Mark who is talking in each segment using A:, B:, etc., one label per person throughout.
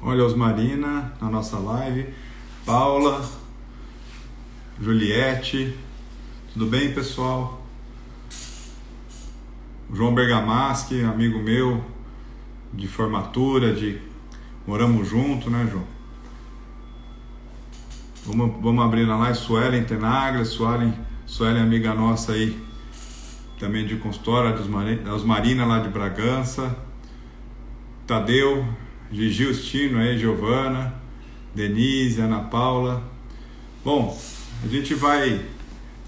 A: Olha, Osmarina na nossa live, Paula, Juliette, tudo bem, pessoal? João Bergamaschi, amigo meu de formatura, moramos junto, né, João? Vamos abrir na live. Suelen Tenaglia, Suelen amiga nossa aí, também de consultória, Osmarina lá de Bragança, Tadeu, Gigi Ustino aí, Giovana, Denise, Ana Paula. Bom, a gente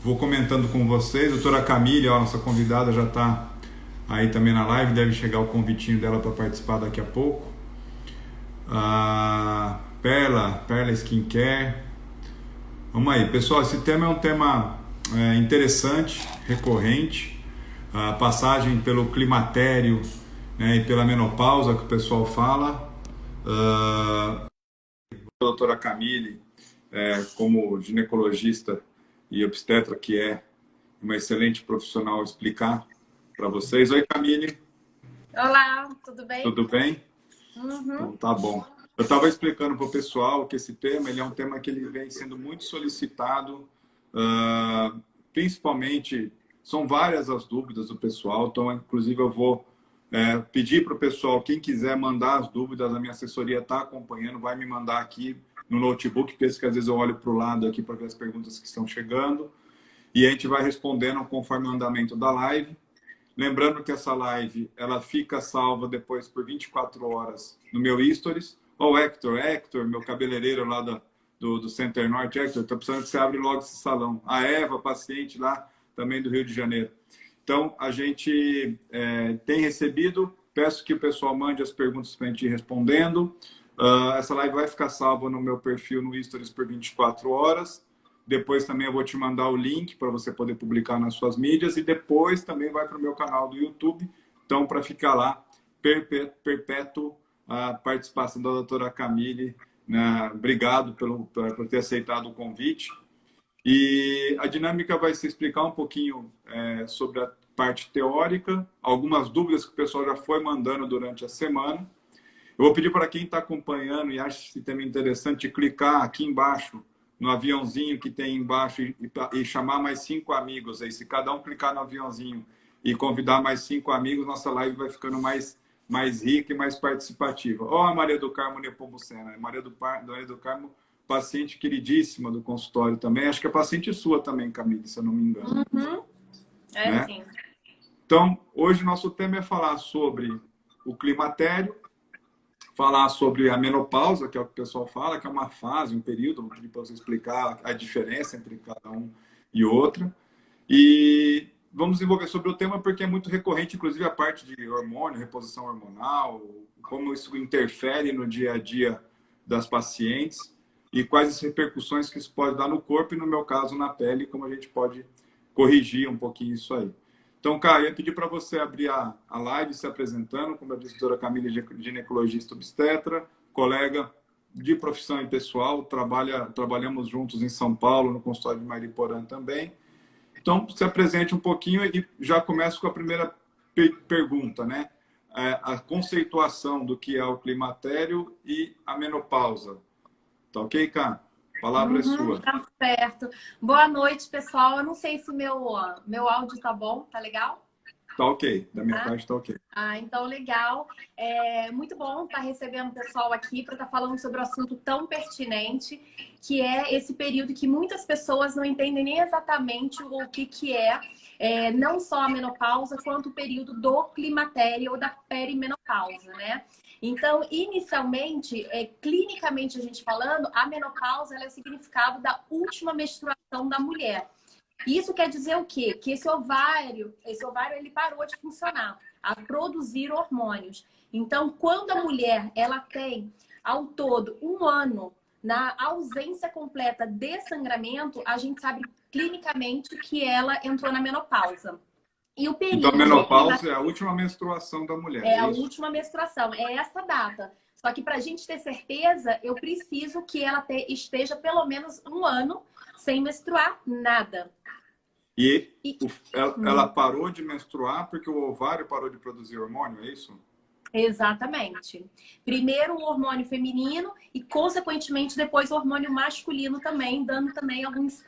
A: vou comentando com vocês. Doutora Camille, ó, nossa convidada, já está aí também na live, deve chegar o convitinho dela para participar daqui a pouco. Perla Skincare. Vamos aí, pessoal, esse tema é um tema interessante, recorrente. A passagem pelo climatério, né, e pela menopausa que o pessoal fala. A doutora Camille, como ginecologista e obstetra, que é uma excelente profissional, explicar para vocês. Oi, Camille.
B: Olá, tudo bem?
A: Tudo bem?
B: Uhum.
A: Então, tá bom. Eu estava explicando para o pessoal que esse tema ele é um tema que ele vem sendo muito solicitado, principalmente, são várias as dúvidas do pessoal, então, inclusive, eu vou pedir para o pessoal, quem quiser mandar as dúvidas, a minha assessoria está acompanhando, vai me mandar aqui no notebook, porque às vezes eu olho para o lado aqui para ver as perguntas que estão chegando, e a gente vai respondendo conforme o andamento da live. Lembrando que essa live ela fica salva depois por 24 horas no meu Stories. Ó, o Hector, meu cabeleireiro lá do Center Norte. Hector, estou precisando que você abra logo esse salão. A Eva, paciente lá também do Rio de Janeiro. Então, a gente tem recebido. Peço que o pessoal mande as perguntas para a gente ir respondendo. Essa live vai ficar salva no meu perfil no Stories por 24 horas. Depois também eu vou te mandar o link para você poder publicar nas suas mídias. E depois também vai para o meu canal do YouTube. Então, para ficar lá, perpétuo a participação da doutora Camille. Né? Obrigado por ter aceitado o convite. E a dinâmica vai se explicar um pouquinho sobre a parte teórica, algumas dúvidas que o pessoal já foi mandando durante a semana. Eu vou pedir para quem está acompanhando e acha esse tema interessante, clicar aqui embaixo, no aviãozinho que tem embaixo e chamar mais 5 amigos. Aí, se cada um clicar no aviãozinho e convidar mais 5 amigos, nossa live vai ficando mais rica e mais participativa. Ó, a Maria do Carmo Nepomucena. Maria do Carmo, paciente queridíssima do consultório também. Acho que é paciente sua também, Camille, se eu não me engano.
B: Uhum.
A: Né?
B: Sim.
A: Então, hoje nosso tema é falar sobre o climatério, falar sobre a menopausa, que é o que o pessoal fala, que é uma fase, um período, vou pedir para você explicar a diferença entre cada um e outra. E vamos desenvolver sobre o tema porque é muito recorrente, inclusive a parte de hormônio, reposição hormonal, como isso interfere no dia a dia das pacientes e quais as repercussões que isso pode dar no corpo e, no meu caso, na pele, como a gente pode corrigir um pouquinho isso aí. Então, cara, eu ia pedir para você abrir a live se apresentando, como eu disse, a doutora Camille, ginecologista obstetra, colega de profissão e pessoal, trabalhamos juntos em São Paulo, no consultório de Mariporã também. Então, se apresente um pouquinho e já começo com a primeira pergunta, né? A conceituação do que é o climatério e a menopausa. Tá ok, Cá? A palavra é sua.
B: Tá certo. Boa noite, pessoal. Eu não sei se meu áudio tá bom, tá legal?
A: Tá ok, da minha parte tá ok.
B: Então legal. Muito bom estar recebendo o pessoal aqui para estar falando sobre um assunto tão pertinente, que é esse período que muitas pessoas não entendem nem exatamente o que é, não só a menopausa, quanto o período do climatério ou da perimenopausa, né? Então, inicialmente, clinicamente a gente falando, a menopausa ela é o significado da última menstruação da mulher. Isso quer dizer o quê? Que esse ovário ele parou de funcionar, a produzir hormônios. Então, quando a mulher ela tem ao todo 1 ano na ausência completa de sangramento, a gente sabe clinicamente que ela entrou na menopausa. E o período
A: então, a menopausa é a última menstruação da mulher.
B: É a última menstruação, é essa data. Só que para a gente ter certeza, eu preciso que ela esteja pelo menos 1 ano sem menstruar nada.
A: Ela parou de menstruar porque o ovário parou de produzir hormônio, é isso?
B: Exatamente. Primeiro o hormônio feminino e, consequentemente, depois o hormônio masculino também, dando também alguns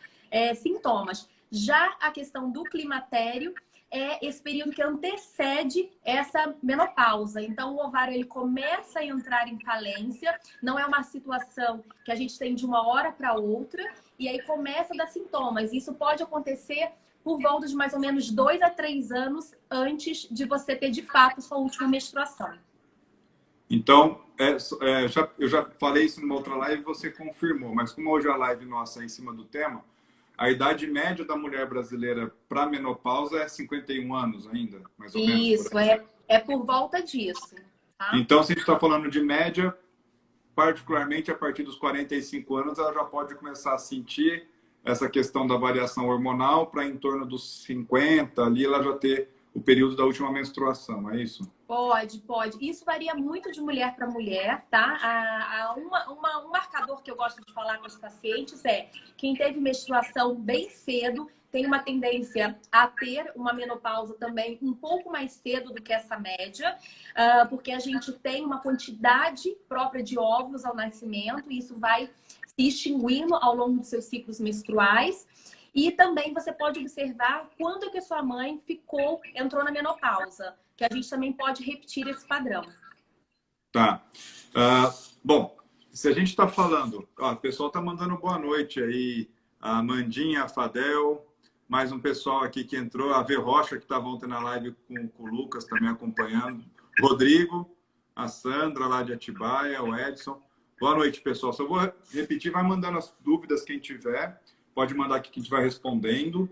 B: sintomas. Já a questão do climatério é esse período que antecede essa menopausa. Então, o ovário ele começa a entrar em falência, não é uma situação que a gente tem de uma hora para outra, e aí começa a dar sintomas. Isso pode acontecer por volta de mais ou menos 2 a 3 anos antes de você ter, de fato, sua última menstruação.
A: Então, eu já falei isso numa outra live e você confirmou, mas como hoje a live nossa é em cima do tema, a idade média da mulher brasileira para menopausa é 51 anos ainda, mais ou menos.
B: Isso, é por volta disso. Tá?
A: Então, se a gente está falando de média, particularmente a partir dos 45 anos, ela já pode começar a sentir essa questão da variação hormonal para em torno dos 50, ali ela já ter o período da última menstruação, é isso?
B: Pode. Isso varia muito de mulher para mulher, tá? Um marcador que eu gosto de falar com os pacientes é quem teve menstruação bem cedo tem uma tendência a ter uma menopausa também um pouco mais cedo do que essa média, porque a gente tem uma quantidade própria de óvulos ao nascimento e isso vai se extinguindo ao longo dos seus ciclos menstruais. E também você pode observar quando é que a sua mãe entrou na menopausa, que a gente também pode repetir esse padrão.
A: Tá. Bom, se a gente está falando... o pessoal está mandando boa noite aí. A Mandinha, a Fadel, mais um pessoal aqui que entrou. A V Rocha, que estava ontem na live com o Lucas, também acompanhando. Rodrigo, a Sandra lá de Atibaia, o Edson. Boa noite, pessoal. Só vou repetir, vai mandando as dúvidas quem tiver. Pode mandar aqui que a gente vai respondendo.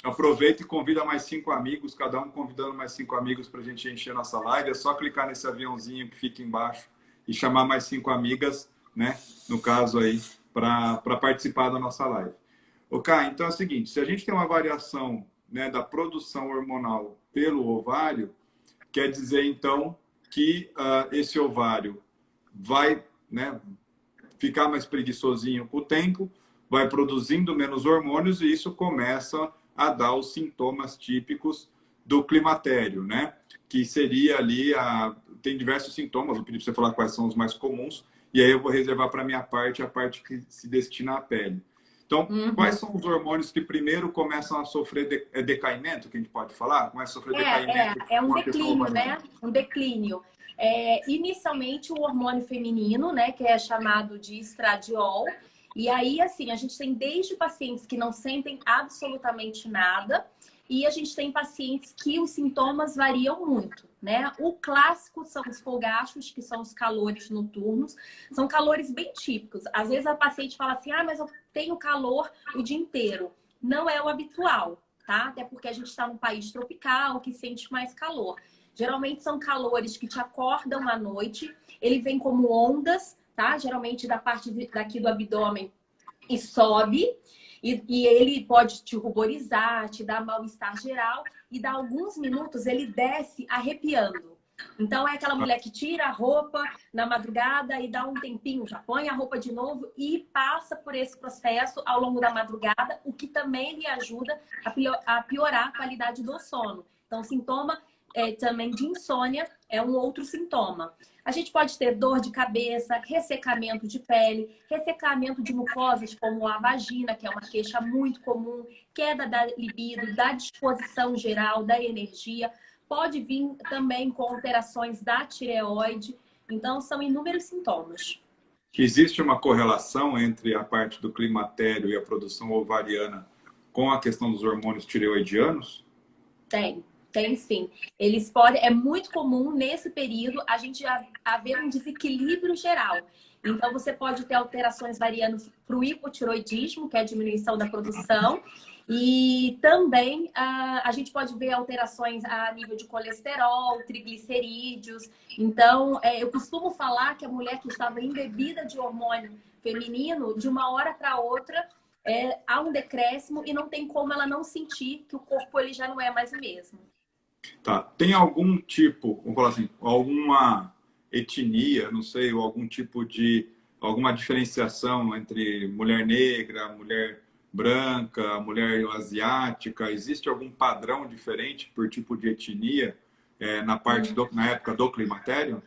A: Aproveita e convida mais 5 amigos, cada um convidando mais 5 amigos para a gente encher nossa live. É só clicar nesse aviãozinho que fica embaixo e chamar mais 5 amigas, né? No caso aí, para participar da nossa live. Ok, então é o seguinte, se a gente tem uma variação, né, da produção hormonal pelo ovário, quer dizer então que esse ovário vai, né, ficar mais preguiçosinho com o tempo, vai produzindo menos hormônios e isso começa a dar os sintomas típicos do climatério, né? Que seria ali, tem diversos sintomas, eu pedi para você falar quais são os mais comuns, e aí eu vou reservar para a minha parte, a parte que se destina à pele. Então, quais são os hormônios que primeiro começam a sofrer decaimento, que a gente pode falar? Começa a sofrer decaimento.
B: É um declínio, né? Um declínio. Inicialmente, o hormônio feminino, né? Que é chamado de estradiol. E aí, assim, a gente tem desde pacientes que não sentem absolutamente nada e a gente tem pacientes que os sintomas variam muito, né? O clássico são os fogachos, que são os calores noturnos. São calores bem típicos. Às vezes a paciente fala assim, mas eu tenho calor o dia inteiro. Não é o habitual, tá? Até porque a gente está num país tropical que sente mais calor. Geralmente são calores que te acordam à noite. Ele vem como ondas, tá? Geralmente da parte daqui do abdômen e sobe. E ele pode te ruborizar, te dar mal-estar geral. E dá alguns minutos ele desce arrepiando. Então é aquela mulher que tira a roupa na madrugada e dá um tempinho, já põe a roupa de novo e passa por esse processo ao longo da madrugada, o que também lhe ajuda a piorar a qualidade do sono. Então, sintoma também de insônia é um outro sintoma. A gente pode ter dor de cabeça, ressecamento de pele, ressecamento de mucosas como a vagina, que é uma queixa muito comum, queda da libido, da disposição geral, da energia. Pode vir também com alterações da tireoide. Então, são inúmeros sintomas.
A: Existe uma correlação entre a parte do climatério e a produção ovariana com a questão dos hormônios tireoidianos?
B: Tem sim. Eles podem, é muito comum nesse período a gente haver um desequilíbrio geral. Então, você pode ter alterações variando para o hipotiroidismo, que é a diminuição da produção, e também a gente pode ver alterações a nível de colesterol, triglicerídeos. Então, eu costumo falar que a mulher que estava embebida de hormônio feminino, de uma hora para outra, há um decréscimo e não tem como ela não sentir que o corpo ele já não é mais o mesmo.
A: Tá. Tem algum tipo, vamos falar assim, alguma etnia, não sei, ou algum tipo de, alguma diferenciação entre mulher negra, mulher branca, mulher asiática? Existe algum padrão diferente por tipo de etnia na parte na época do climatério?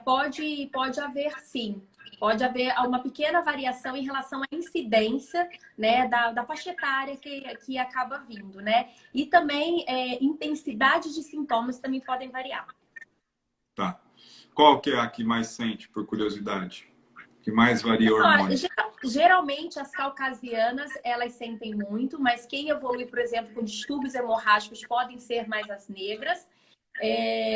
B: Pode haver sim. Pode haver uma pequena variação em relação à incidência, né, da faixa etária que acaba vindo, né? E também intensidade de sintomas também podem variar.
A: Tá. Qual que é a que mais sente, por curiosidade? Que mais varia o hormônio?
B: Geralmente as caucasianas, elas sentem muito, mas quem evolui, por exemplo, com distúrbios hemorrágicos podem ser mais as negras.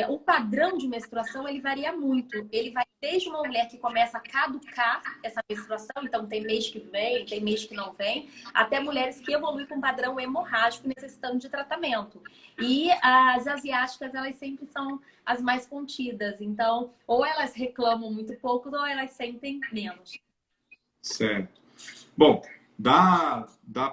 B: O padrão de menstruação, ele varia muito. Ele vai desde uma mulher que começa a caducar essa menstruação, então tem mês que vem, tem mês que não vem, até mulheres que evoluem com padrão hemorrágico necessitando de tratamento. E as asiáticas, elas sempre são as mais contidas. Então, ou elas reclamam muito pouco, ou elas sentem menos.
A: Certo. Bom, da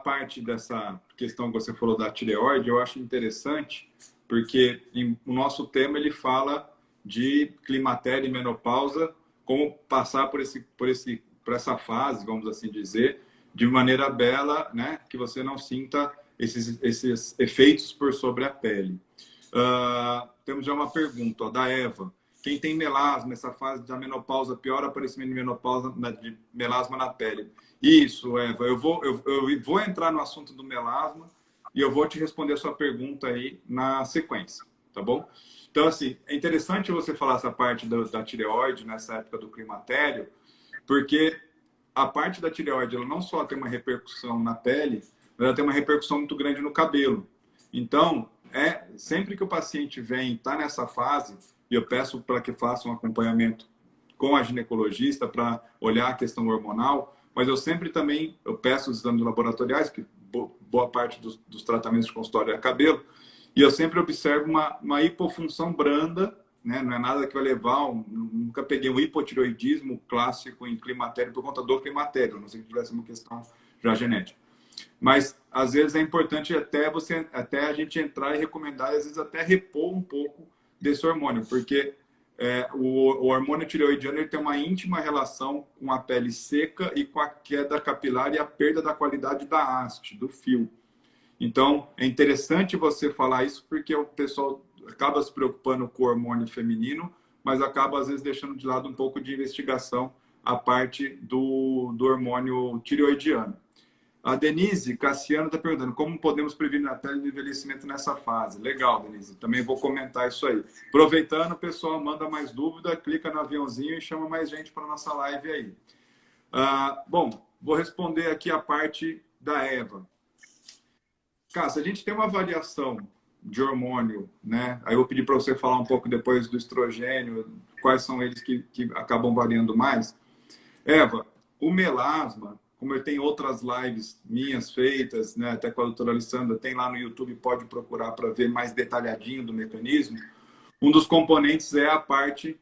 A: parte dessa questão que você falou da tireoide, eu acho interessante, porque o nosso tema ele fala de climatério e menopausa, como passar por essa fase, vamos assim dizer, de maneira bela, né, que você não sinta esses efeitos por sobre a pele. Temos já uma pergunta, ó, da Eva. Quem tem melasma nessa fase da menopausa, pior aparecimento de melasma na pele? Isso, Eva. Eu vou entrar no assunto do melasma e eu vou te responder a sua pergunta aí na sequência, tá bom? Então, assim, é interessante você falar essa parte da tireoide nessa época do climatério, porque a parte da tireoide, ela não só tem uma repercussão na pele, mas ela tem uma repercussão muito grande no cabelo. Então, sempre que o paciente vem, está nessa fase, e eu peço para que faça um acompanhamento com a ginecologista para olhar a questão hormonal, mas eu sempre também peço os exames laboratoriais, que boa parte dos tratamentos de consultório é cabelo, e eu sempre observo uma hipofunção branda, né? Não é nada que vai levar, nunca peguei um hipotireoidismo clássico em climatério por conta do climatério, a não sei que tivesse uma questão já genética. Mas, às vezes, é importante até a gente entrar e recomendar, e às vezes até repor um pouco desse hormônio, porque o hormônio tireoidiano ele tem uma íntima relação com a pele seca e com a queda capilar e a perda da qualidade da haste, do fio. Então, é interessante você falar isso porque o pessoal acaba se preocupando com o hormônio feminino, mas acaba, às vezes, deixando de lado um pouco de investigação a parte do hormônio tireoidiano. A Denise Cassiano está perguntando como podemos prevenir a pele do envelhecimento nessa fase. Legal, Denise. Também vou comentar isso aí. Aproveitando, pessoal, manda mais dúvida, clica no aviãozinho e chama mais gente para a nossa live aí. Bom, vou responder aqui a parte da Eva. Cássia, a gente tem uma variação de hormônio, né? Aí eu vou pedir para você falar um pouco depois do estrogênio, quais são eles que acabam variando mais. Eva, o melasma, como eu tenho outras lives minhas feitas, né, até com a doutora Alessandra, tem lá no YouTube, pode procurar para ver mais detalhadinho do mecanismo. Um dos componentes é a parte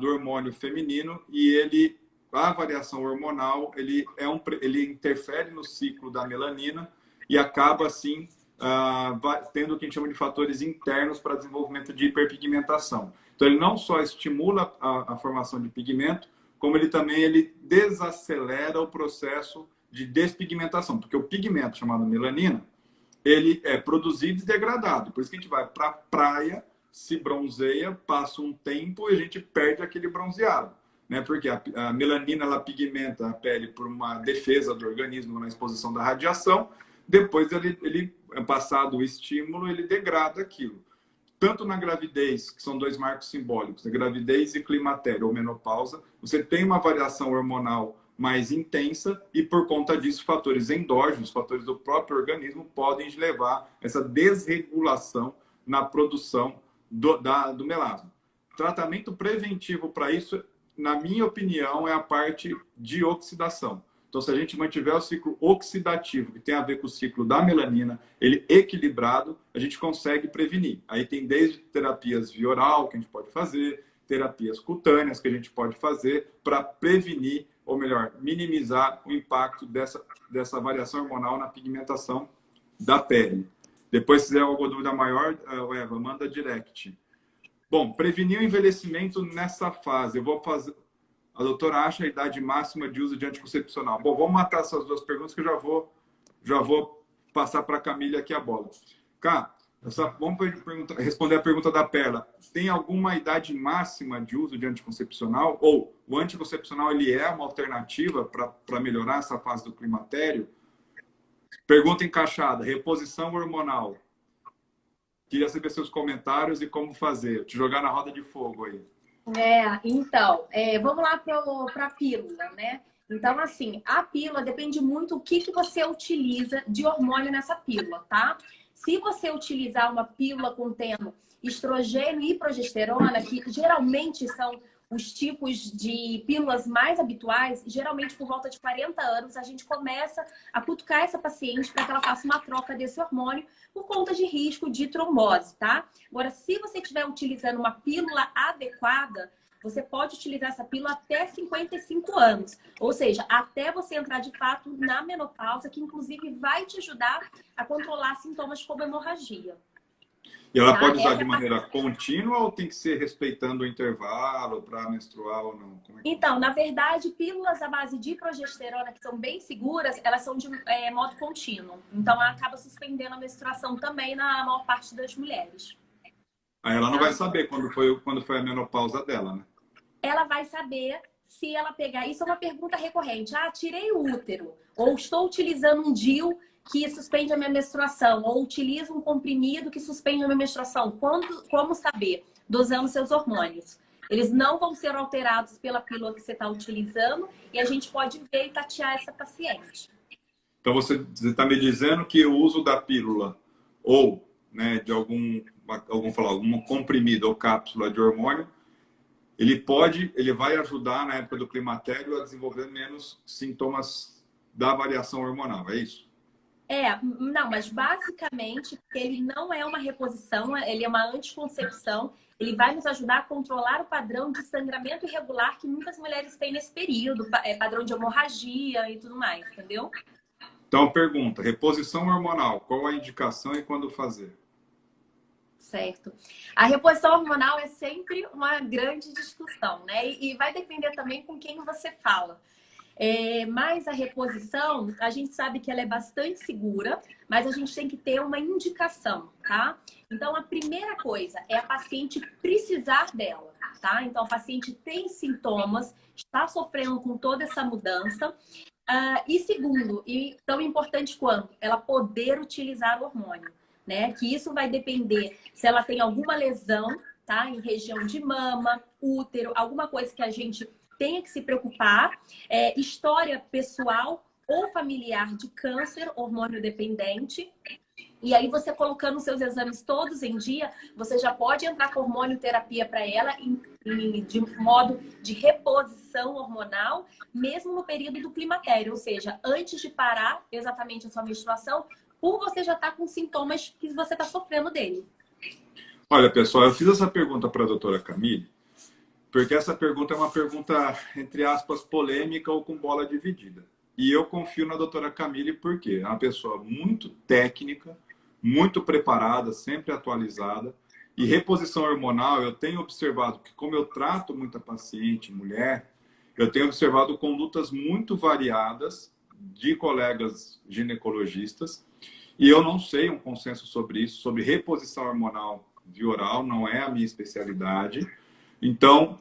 A: do hormônio feminino e a variação hormonal, ele interfere no ciclo da melanina e acaba, assim, tendo o que a gente chama de fatores internos para desenvolvimento de hiperpigmentação. Então, ele não só estimula a formação de pigmento, como ele também desacelera o processo de despigmentação, porque o pigmento chamado melanina, ele é produzido e degradado. Por isso que a gente vai para a praia, se bronzeia, passa um tempo e a gente perde aquele bronzeado, né? Porque a melanina ela pigmenta a pele por uma defesa do organismo na exposição da radiação. Depois, passado o estímulo, ele degrada aquilo. Tanto na gravidez, que são dois marcos simbólicos, a gravidez e climatério ou menopausa, você tem uma variação hormonal mais intensa e, por conta disso, fatores endógenos, fatores do próprio organismo, podem levar a essa desregulação na produção do melasma. Tratamento preventivo para isso, na minha opinião, é a parte de oxidação. Então, se a gente mantiver o ciclo oxidativo, que tem a ver com o ciclo da melanina, ele equilibrado, a gente consegue prevenir. Aí tem desde terapias via oral, que a gente pode fazer, terapias cutâneas, que a gente pode fazer para prevenir, ou melhor, minimizar o impacto dessa variação hormonal na pigmentação da pele. Depois, se tiver alguma dúvida maior, Eva, manda direct. Bom, prevenir o envelhecimento nessa fase. Eu vou fazer... A doutora acha a idade máxima de uso de anticoncepcional. Bom, vamos matar essas duas perguntas que eu já vou passar para a Camila aqui a bola. Cá, Vamos responder a pergunta da Perla. Tem alguma idade máxima de uso de anticoncepcional? Ou o anticoncepcional ele é uma alternativa para melhorar essa fase do climatério? Pergunta encaixada. Reposição hormonal. Queria saber seus comentários e como fazer. Te jogar na roda de fogo aí.
B: Então, vamos lá para a pílula, né? Então, assim, a pílula depende muito do que você utiliza de hormônio nessa pílula, tá? Se você utilizar uma pílula contendo estrogênio e progesterona, que geralmente são os tipos de pílulas mais habituais, geralmente por volta de 40 anos, a gente começa a cutucar essa paciente para que ela faça uma troca desse hormônio por conta de risco de trombose, tá? Agora, se você estiver utilizando uma pílula adequada, você pode utilizar essa pílula até 55 anos. Ou seja, até você entrar de fato na menopausa, que inclusive vai te ajudar a controlar sintomas como hemorragia.
A: E ela pode usar de maneira contínua ou tem que ser respeitando o intervalo para menstruar ou não?
B: Então, na verdade, pílulas à base de progesterona, que são bem seguras, elas são de modo contínuo. Então, ela acaba suspendendo a menstruação também na maior parte das mulheres.
A: Aí ela não vai saber quando foi a menopausa dela, né?
B: Ela vai saber se ela pegar... Isso é uma pergunta recorrente. Tirei o útero. Ou estou utilizando um DIU que suspende a minha menstruação. Ou utilizo um comprimido que suspende a minha menstruação. Como saber? Dosando seus hormônios. Eles não vão ser alterados pela pílula que você está utilizando. E a gente pode ver e tatear essa paciente.
A: Então, você está me dizendo que o uso da pílula ou, né, de algum comprimido ou cápsula de hormônio, ele vai ajudar na época do climatério a desenvolver menos sintomas da variação hormonal, é isso?
B: Não, mas basicamente ele não é uma reposição, ele é uma anticoncepção. Ele vai nos ajudar a controlar o padrão de sangramento irregular que muitas mulheres têm nesse período, padrão de hemorragia e tudo mais, entendeu?
A: Então, pergunta, reposição hormonal, qual a indicação e quando fazer?
B: Certo. A reposição hormonal é sempre uma grande discussão, né? E vai depender também com quem você fala. Mas a reposição, a gente sabe que ela é bastante segura, mas a gente tem que ter uma indicação, tá? Então, a primeira coisa é a paciente precisar dela, tá? Então, a paciente tem sintomas, está sofrendo com toda essa mudança. E segundo, e tão importante quanto, ela poder utilizar o hormônio. Né? Que isso vai depender se ela tem alguma lesão, tá? Em região de mama, útero, alguma coisa que a gente tenha que se preocupar. História pessoal ou familiar de câncer, hormônio dependente. E aí você colocando seus exames todos em dia, você já pode entrar com hormonioterapia para ela de modo de reposição hormonal, mesmo no período do climatério, ou seja, antes de parar exatamente a sua menstruação, por você já estar com sintomas que você está sofrendo dele.
A: Olha, pessoal, eu fiz essa pergunta para a doutora Camille, porque essa pergunta é uma pergunta, entre aspas, polêmica ou com bola dividida. E eu confio na doutora Camille porque é uma pessoa muito técnica, muito preparada, sempre atualizada. E reposição hormonal, eu tenho observado que, como eu trato muita paciente, mulher, eu tenho observado condutas muito variadas de colegas ginecologistas. E eu não sei um consenso sobre isso, sobre reposição hormonal via oral, não é a minha especialidade. Então,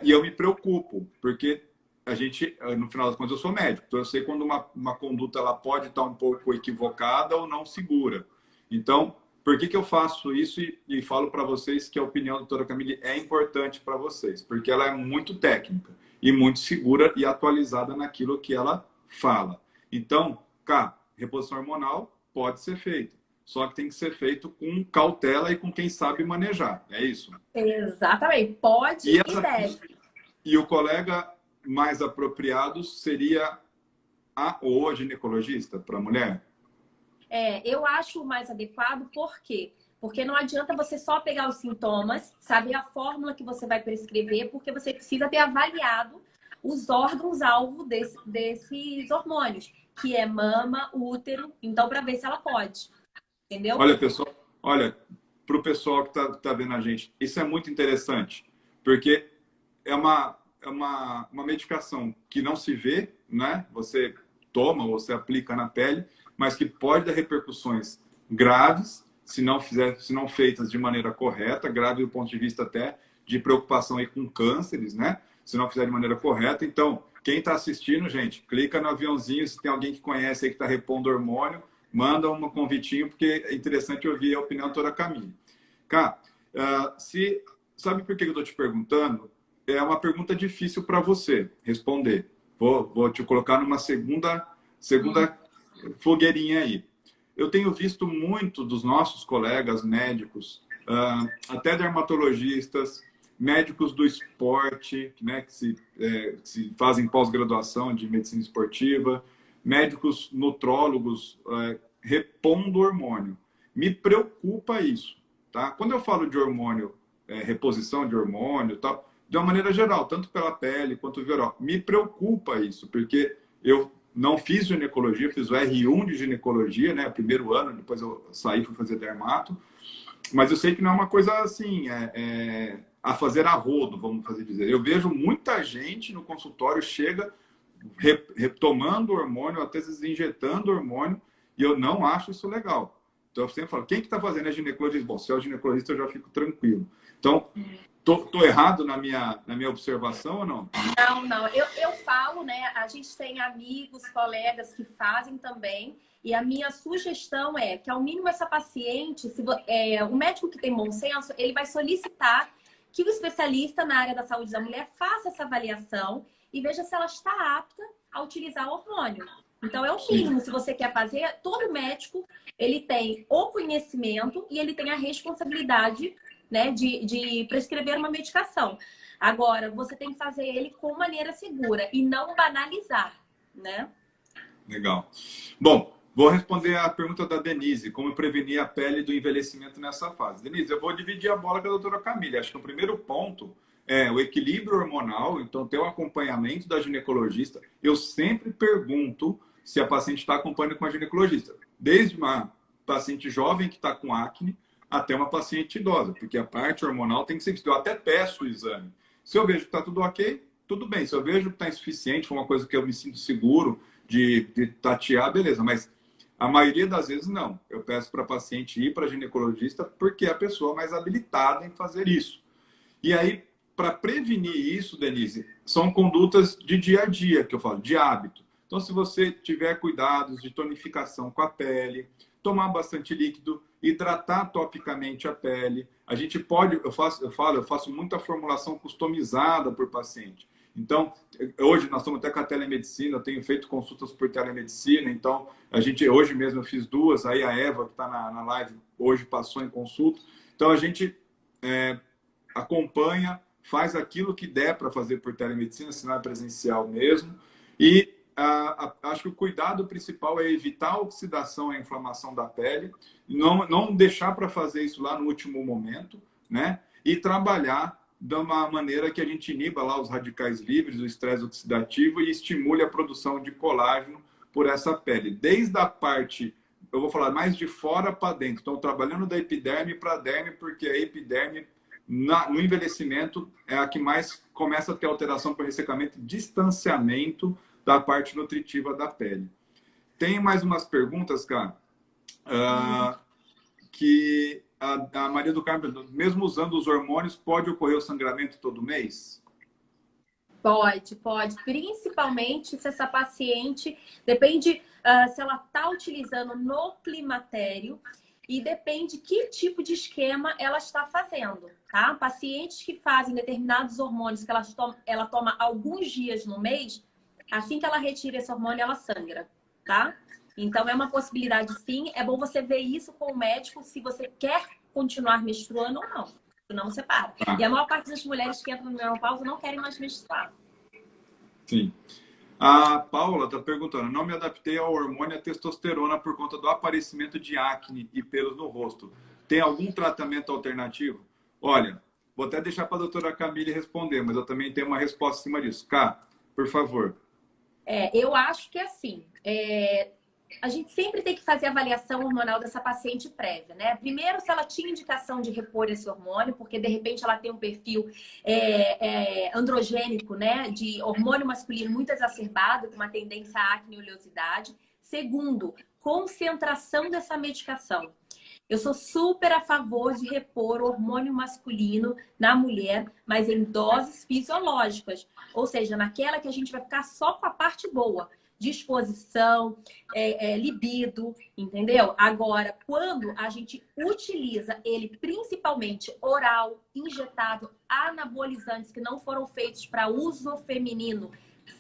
A: e eu me preocupo, porque a gente, no final das contas, eu sou médico, então eu sei quando uma conduta ela pode estar um pouco equivocada ou não segura. Então, por que eu faço isso e falo para vocês que a opinião da doutora Camille é importante para vocês? Porque ela é muito técnica e muito segura e atualizada naquilo que ela fala. Então, reposição hormonal pode ser feito, só que tem que ser feito com cautela e com quem sabe manejar, é isso?
B: Exatamente, pode e deve.
A: E o colega mais apropriado seria a ginecologista para a mulher?
B: Eu acho o mais adequado, por quê? Porque não adianta você só pegar os sintomas, saber a fórmula que você vai prescrever, porque você precisa ter avaliado os órgãos-alvo desses hormônios, que é mama, útero, então para ver se ela pode, entendeu?
A: Olha, pessoal, para o pessoal que tá vendo a gente, isso é muito interessante, porque é uma medicação que não se vê, né? Você toma, você aplica na pele, mas que pode dar repercussões graves se não feitas de maneira correta, grave do ponto de vista até de preocupação aí com cânceres, né? Se não fizer de maneira correta. Então, quem está assistindo, gente, clica no aviãozinho, se tem alguém que conhece aí que está repondo hormônio, manda um convitinho, porque é interessante ouvir a opinião toda a Camille. Cá, sabe por que eu estou te perguntando? É uma pergunta difícil para você responder. Vou te colocar numa segunda fogueirinha aí. Eu tenho visto muito dos nossos colegas médicos, até dermatologistas, médicos do esporte, né, que se fazem pós-graduação de medicina esportiva, médicos nutrólogos repondo hormônio. Me preocupa isso, tá? Quando eu falo de hormônio, reposição de hormônio, tal, de uma maneira geral, tanto pela pele quanto viral, me preocupa isso, porque eu não fiz ginecologia, fiz o R1 de ginecologia, né, primeiro ano, depois eu saí e fui fazer dermato, mas eu sei que não é uma coisa assim, a fazer a rodo, vamos fazer dizer. Eu vejo muita gente no consultório chega retomando hormônio, até vezes injetando hormônio, e eu não acho isso legal. Então eu sempre falo, quem que está fazendo é ginecologista? Bom, se é o ginecologista eu já fico tranquilo. Então, tô errado na minha observação ou não?
B: Não. Eu falo, né? A gente tem amigos, colegas que fazem também. E a minha sugestão é que, ao mínimo, essa paciente, o médico que tem bom senso, ele vai solicitar que o especialista na área da saúde da mulher faça essa avaliação e veja se ela está apta a utilizar o hormônio. Então, é o mínimo. Se você quer fazer, todo médico, ele tem o conhecimento e ele tem a responsabilidade, né, de prescrever uma medicação. Agora, você tem que fazer ele com maneira segura e não banalizar, né?
A: Legal. Bom, vou responder a pergunta da Denise, como prevenir a pele do envelhecimento nessa fase. Denise, eu vou dividir a bola com a doutora Camille. Acho que o primeiro ponto é o equilíbrio hormonal, então ter o acompanhamento da ginecologista. Eu sempre pergunto se a paciente está acompanhando com a ginecologista. Desde uma paciente jovem que está com acne, até uma paciente idosa, porque a parte hormonal tem que ser vista. Eu até peço o exame. Se eu vejo que está tudo ok, tudo bem. Se eu vejo que está insuficiente, foi uma coisa que eu me sinto seguro de tatear, beleza. Mas a maioria das vezes não. Eu peço para a paciente ir para a ginecologista porque é a pessoa mais habilitada em fazer isso. E aí, para prevenir isso, Denise, são condutas de dia a dia, que eu falo, de hábito. Então, se você tiver cuidados de tonificação com a pele, tomar bastante líquido, hidratar topicamente a pele. A gente pode, eu faço muita formulação customizada por paciente. Então, hoje nós estamos até com a telemedicina, eu tenho feito consultas por telemedicina, então, hoje mesmo eu fiz 2, aí a Eva, que está na live, hoje passou em consulta. Então, a gente acompanha, faz aquilo que der para fazer por telemedicina, se não é presencial mesmo, e acho que o cuidado principal é evitar a oxidação e a inflamação da pele, não deixar para fazer isso lá no último momento, né? E trabalhar de uma maneira que a gente iniba lá os radicais livres, o estresse oxidativo e estimule a produção de colágeno por essa pele. Desde a parte, eu vou falar mais de fora para dentro. Então, trabalhando da epiderme para a derme, porque a epiderme, no envelhecimento, é a que mais começa a ter alteração por ressecamento e distanciamento da parte nutritiva da pele. Tem mais umas perguntas, cara, que a Maria do Carmo, mesmo usando os hormônios, pode ocorrer o sangramento todo mês?
B: Pode. Principalmente se essa paciente, depende se ela está utilizando no climatério e depende que tipo de esquema ela está fazendo, tá? Pacientes que fazem determinados hormônios que ela toma alguns dias no mês, assim que ela retira esse hormônio, ela sangra, tá? Então, é uma possibilidade sim. É bom você ver isso com o médico se você quer continuar menstruando ou não. Senão você para. E a maior parte das mulheres que entram no menopausa não querem mais menstruar.
A: Sim. A Paula está perguntando, não me adaptei ao hormônio a testosterona por conta do aparecimento de acne e pelos no rosto. Tem algum tratamento alternativo? Olha, vou até deixar para a doutora Camille responder, mas eu também tenho uma resposta em cima disso. Cá, por favor.
B: Eu acho que assim, a gente sempre tem que fazer a avaliação hormonal dessa paciente prévia, né? Primeiro, se ela tinha indicação de repor esse hormônio, porque de repente ela tem um perfil androgênico, né? De hormônio masculino muito exacerbado, com uma tendência à acne e oleosidade. Segundo, concentração dessa medicação. Eu sou super a favor de repor o hormônio masculino na mulher, mas em doses fisiológicas. Ou seja, naquela que a gente vai ficar só com a parte boa. Disposição, libido, entendeu? Agora, quando a gente utiliza ele principalmente oral, injetável, anabolizantes que não foram feitos para uso feminino,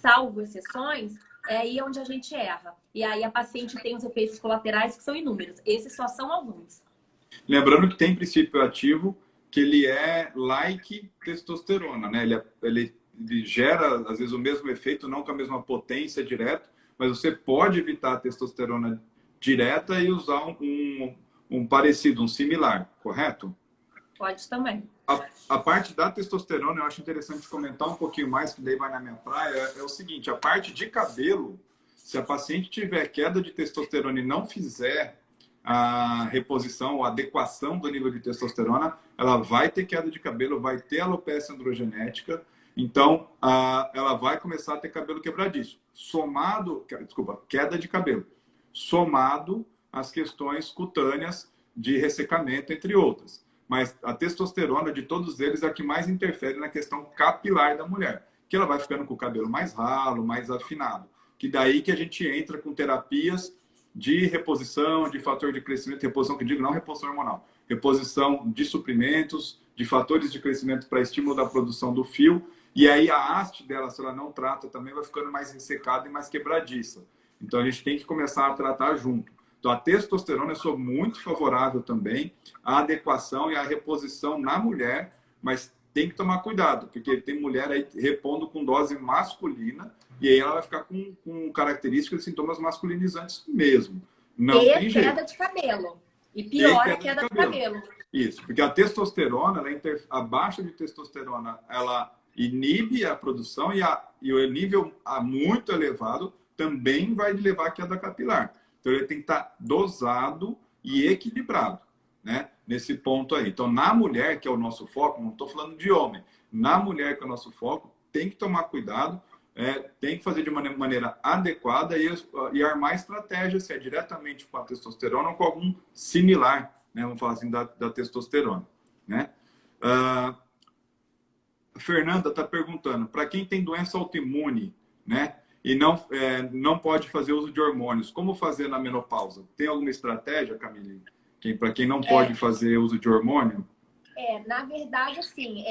B: salvo exceções, é aí onde a gente erra. E aí a paciente tem os efeitos colaterais que são inúmeros. Esses só são alguns.
A: Lembrando que tem princípio ativo que ele é like testosterona, né? Ele gera, às vezes, o mesmo efeito, não com a mesma potência direto, mas você pode evitar a testosterona direta e usar um parecido, um similar, correto?
B: Pode também.
A: A parte da testosterona, eu acho interessante comentar um pouquinho mais, que daí vai na minha praia, é o seguinte, a parte de cabelo, se a paciente tiver queda de testosterona e não fizer a reposição ou adequação do nível de testosterona, ela vai ter queda de cabelo, vai ter alopecia androgenética, então ela vai começar a ter cabelo quebradiço. Queda de cabelo. Somado às questões cutâneas de ressecamento, entre outras. Mas a testosterona de todos eles é a que mais interfere na questão capilar da mulher, que ela vai ficando com o cabelo mais ralo, mais afinado. Que daí que a gente entra com terapias de reposição, de fator de crescimento, reposição que eu digo, não reposição hormonal, reposição de suprimentos, de fatores de crescimento para estímulo da produção do fio, e aí a haste dela, se ela não trata, também vai ficando mais ressecada e mais quebradiça. Então a gente tem que começar a tratar junto. Então a testosterona eu sou muito favorável também à adequação e à reposição na mulher, mas tem que tomar cuidado, porque tem mulher aí repondo com dose masculina, e aí ela vai ficar com características e sintomas masculinizantes mesmo. Não
B: e
A: tem jeito.
B: queda de cabelo. E pior a queda de cabelo.
A: Isso, porque a testosterona, a baixa de testosterona, ela inibe a produção e o nível muito elevado também vai levar à queda capilar. Então ele tem que estar dosado e equilibrado, né? Nesse ponto aí. Então na mulher, que é o nosso foco, não estou falando de homem, na mulher que é o nosso foco, tem que tomar cuidado, tem que fazer de uma maneira adequada e armar estratégia, se é diretamente com a testosterona ou com algum similar, né? Vamos falar assim, da testosterona, né? A Fernanda está perguntando, para quem tem doença autoimune, né? E não pode fazer uso de hormônios, como fazer na menopausa? Tem alguma estratégia, Camille? Para quem não pode fazer uso de hormônio?
B: Na verdade, assim,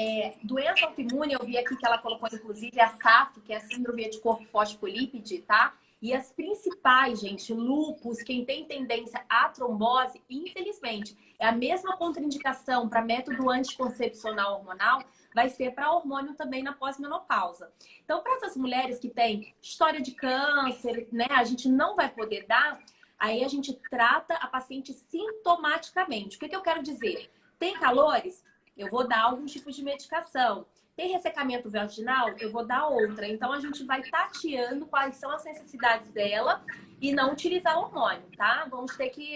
B: doença autoimune, eu vi aqui que ela colocou, inclusive, a SAF, que é a síndrome anticorpo fosfolípide, tá? E as principais, gente, lúpus, quem tem tendência à trombose, infelizmente, é a mesma contraindicação para método anticoncepcional hormonal, vai ser para hormônio também na pós-menopausa. Então, para essas mulheres que têm história de câncer, né, a gente não vai poder dar, aí a gente trata a paciente sintomaticamente. O que eu quero dizer? Tem calores? Eu vou dar algum tipo de medicação. Tem ressecamento vaginal? Eu vou dar outra. Então, a gente vai tateando quais são as necessidades dela e não utilizar hormônio, tá? Vamos ter que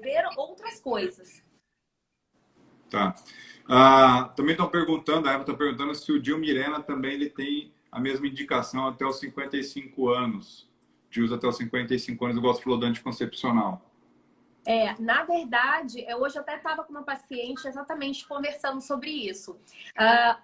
B: ver outras coisas.
A: Tá. Também estão perguntando, a Eva está perguntando se o Dilmirena também ele tem a mesma indicação até os 55 anos. De uso até os 55 anos, igual você falou do anticoncepcional.
B: Na verdade, hoje eu até estava com uma paciente exatamente conversando sobre isso.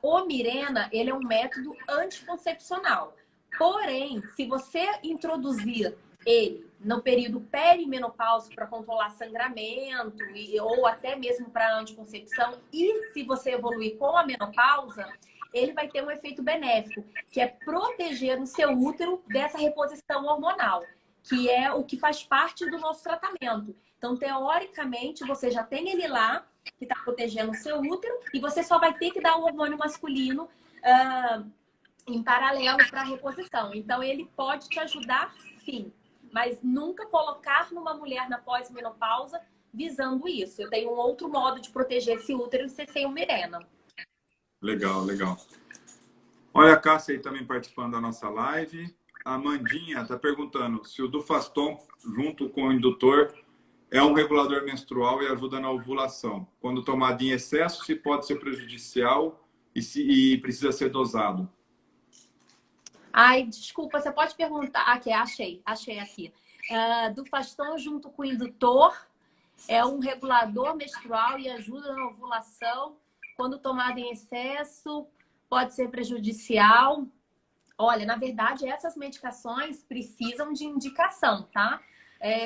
B: O Mirena, ele é um método anticoncepcional. Porém, se você introduzir ele no período perimenopausa para controlar sangramento ou até mesmo para anticoncepção, e se você evoluir com a menopausa, ele vai ter um efeito benéfico, que é proteger o seu útero dessa reposição hormonal, que é o que faz parte do nosso tratamento. Então, teoricamente, você já tem ele lá, que está protegendo o seu útero, e você só vai ter que dar o hormônio masculino em paralelo para a reposição. Então, ele pode te ajudar, sim, mas nunca colocar numa mulher na pós-menopausa visando isso. Eu tenho um outro modo de proteger esse útero sem o Mirena.
A: Legal, legal. Olha a Cássia aí também participando da nossa live. A Amandinha está perguntando se o Dufaston, junto com o indutor, é um regulador menstrual e ajuda na ovulação. Quando tomado em excesso, se pode ser prejudicial e precisa ser dosado.
B: Ai, desculpa, você pode perguntar... Aqui, achei aqui. Dufaston junto com o indutor é um regulador menstrual e ajuda na ovulação. Quando tomado em excesso, pode ser prejudicial. Olha, na verdade, essas medicações precisam de indicação, tá?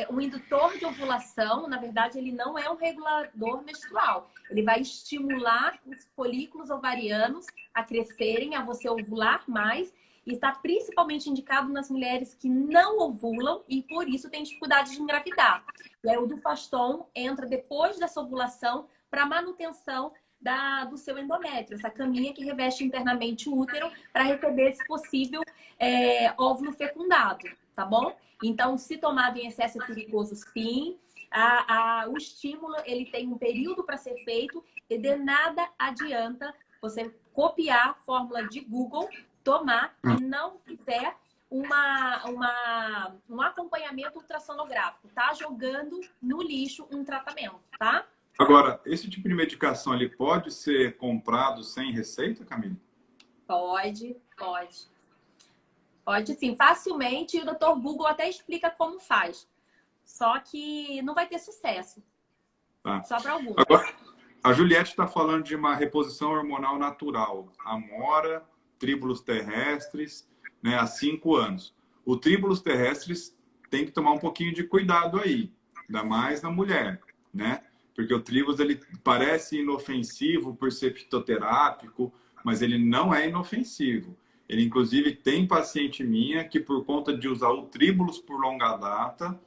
B: O indutor de ovulação, na verdade, ele não é um regulador menstrual. Ele vai estimular os folículos ovarianos a crescerem, a você ovular mais. E está principalmente indicado nas mulheres que não ovulam e, por isso, têm dificuldade de engravidar. E aí, o Dufaston entra depois dessa ovulação para manutenção do seu endométrio, essa caminha que reveste internamente o útero para receber esse possível óvulo fecundado, tá bom? Então, se tomado em excesso é perigoso, sim. O estímulo, ele tem um período para ser feito e de nada adianta você copiar a fórmula de Google, tomar e não fizer um acompanhamento ultrassonográfico, tá? Jogando no lixo um tratamento, tá?
A: Agora, esse tipo de medicação ele pode ser comprado sem receita, Camila?
B: Pode. Pode sim, facilmente. E o Dr. Google até explica como faz. Só que não vai ter sucesso.
A: Tá.
B: Só para alguns.
A: Agora, a Juliette está falando de uma reposição hormonal natural. Amora, tríbulos terrestres, né, há 5 anos. O tríbulos terrestres tem que tomar um pouquinho de cuidado aí, ainda mais na mulher, né? Porque o tríbulos ele parece inofensivo por ser fitoterápico, mas ele não é inofensivo. Ele, inclusive, tem paciente minha que, por conta de usar o tríbulos por longa data,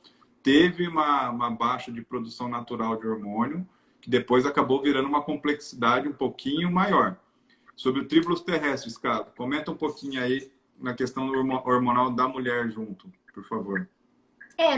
A: teve uma baixa de produção natural de hormônio, que depois acabou virando uma complexidade um pouquinho maior. Sobre o tríbulos terrestres, cara, comenta um pouquinho aí na questão hormonal da mulher junto, por favor.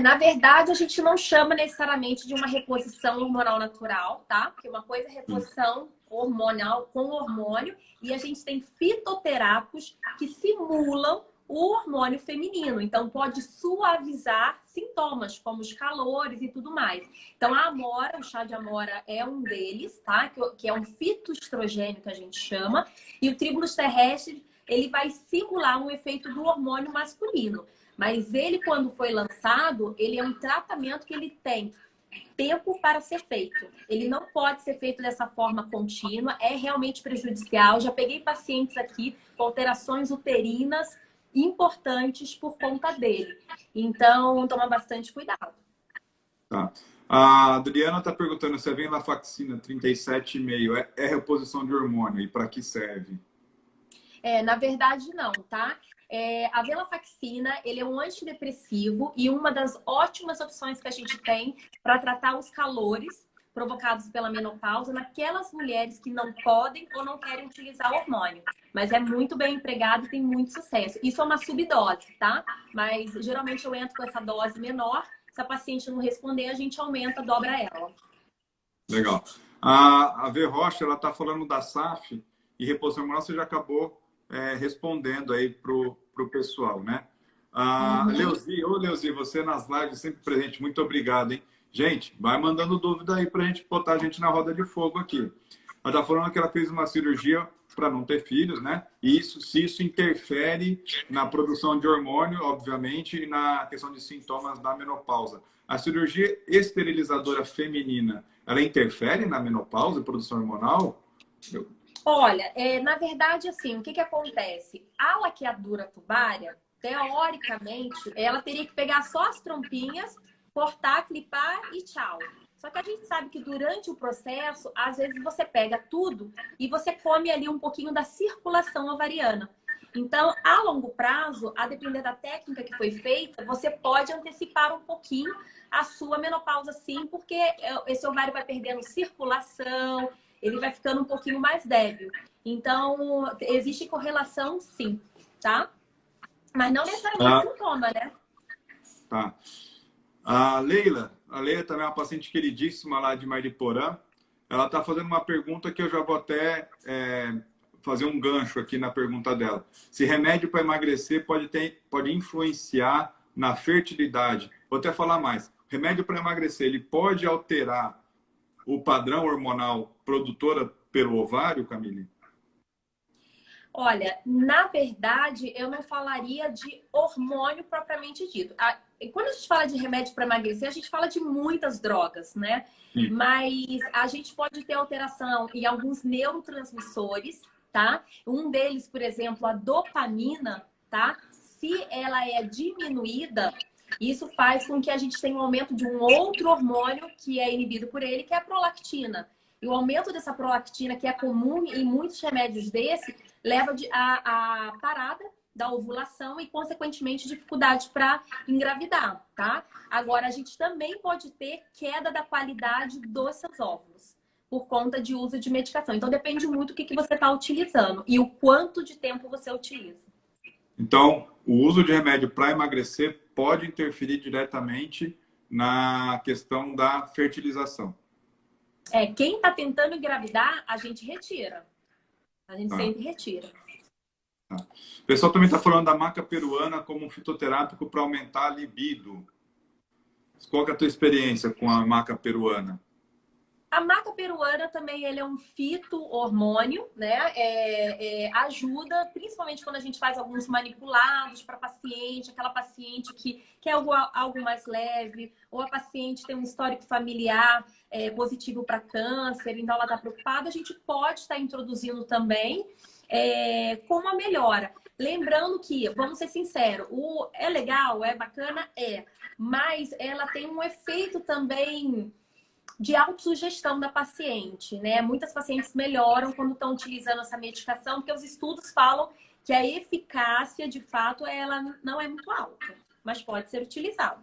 B: Na verdade, a gente não chama necessariamente de uma reposição hormonal natural, tá? Porque uma coisa é reposição hormonal com hormônio e a gente tem fitoterápicos que simulam o hormônio feminino. Então, pode suavizar sintomas, como os calores e tudo mais. Então, a amora, o chá de amora é um deles, tá? Que é um fitoestrogênio que a gente chama. E o tríbulos terrestre, ele vai simular um efeito do hormônio masculino. Mas ele, quando foi lançado, ele é um tratamento que ele tem tempo para ser feito. Ele não pode ser feito dessa forma contínua, é realmente prejudicial. Já peguei pacientes aqui com alterações uterinas importantes por conta dele. Então, toma bastante cuidado.
A: Tá. A Adriana está perguntando se a venlafaxina 37,5 é reposição de hormônio e para que serve?
B: Na verdade, não, tá? A venlafaxina, ele é um antidepressivo e uma das ótimas opções que a gente tem para tratar os calores provocados pela menopausa naquelas mulheres que não podem ou não querem utilizar hormônio. Mas é muito bem empregado e tem muito sucesso. Isso é uma subdose, tá? Mas geralmente eu entro com essa dose menor. Se a paciente não responder, a gente aumenta, dobra ela.
A: Legal. A V. Rocha, ela está falando da SAF e reposição hormonal, você já acabou respondendo aí pro pessoal, né? Leuzi, você nas lives sempre presente, muito obrigado, hein? Gente, vai mandando dúvida aí pra gente botar a gente na roda de fogo aqui. Ela tá falando que ela fez uma cirurgia para não ter filhos, né? E se isso interfere na produção de hormônio, obviamente, e na questão de sintomas da menopausa. A cirurgia esterilizadora feminina, ela interfere na menopausa e produção hormonal?
B: Olha, na verdade, assim, o que acontece? A laqueadura tubária, teoricamente, ela teria que pegar só as trompinhas, cortar, clipar e tchau. Só que a gente sabe que durante o processo, às vezes você pega tudo e você come ali um pouquinho da circulação ovariana. Então, a longo prazo, a depender da técnica que foi feita, você pode antecipar um pouquinho a sua menopausa, sim, porque esse ovário vai perdendo circulação, ele vai ficando um pouquinho mais débil. Então, existe correlação, sim, tá? Mas não necessariamente sintoma, né?
A: Tá. A Leila também é uma paciente queridíssima lá de Mariporã. Ela está fazendo uma pergunta que eu já vou até fazer um gancho aqui na pergunta dela. Se remédio para emagrecer pode influenciar na fertilidade. Vou até falar mais. Remédio para emagrecer, ele pode alterar o padrão hormonal produtora pelo ovário, Camille?
B: Olha, na verdade, eu não falaria de hormônio propriamente dito. Quando a gente fala de remédio para emagrecer, a gente fala de muitas drogas, né?
A: Sim.
B: Mas a gente pode ter alteração em alguns neurotransmissores, tá? Um deles, por exemplo, a dopamina, tá? Se ela é diminuída, isso faz com que a gente tenha um aumento de um outro hormônio que é inibido por ele, que é a prolactina. E o aumento dessa prolactina, que é comum em muitos remédios desse, leva a parada da ovulação e, consequentemente, dificuldade para engravidar, tá? Agora, a gente também pode ter queda da qualidade dos seus óvulos por conta de uso de medicação. Então, depende muito do que você está utilizando e o quanto de tempo você utiliza.
A: Então, o uso de remédio para emagrecer pode interferir diretamente na questão da fertilização.
B: Quem está tentando engravidar, a gente retira. A gente sempre retira.
A: O pessoal também está falando da maca peruana como um fitoterápico para aumentar a libido. Qual que é a tua experiência com a maca peruana?
B: A maca peruana também ele é um fito-hormônio, né? Ajuda, principalmente quando a gente faz alguns manipulados para paciente, aquela paciente que quer algo mais leve, ou a paciente tem um histórico familiar positivo para câncer, então ela está preocupada, a gente pode estar introduzindo também com uma melhora. Lembrando que, vamos ser sinceros, é legal, é bacana, mas ela tem um efeito também de autossugestão da paciente, né? Muitas pacientes melhoram quando estão utilizando essa medicação, porque os estudos falam que a eficácia, de fato, ela não é muito alta, mas pode ser utilizado.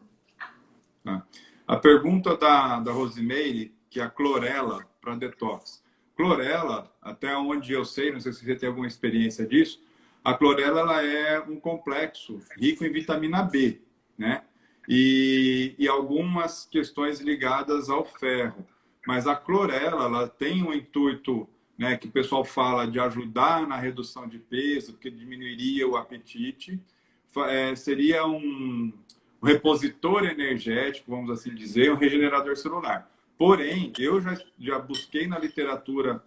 A: A pergunta da Rosimeire, que é a clorela para detox. Clorela, até onde eu sei, não sei se você tem alguma experiência disso, a clorela ela é um complexo rico em vitamina B, né? E algumas questões ligadas ao ferro. Mas a clorela, ela tem um intuito, né, que o pessoal fala de ajudar na redução de peso, que diminuiria o apetite. Seria um repositor energético, vamos assim dizer, um regenerador celular. Porém, eu já busquei na literatura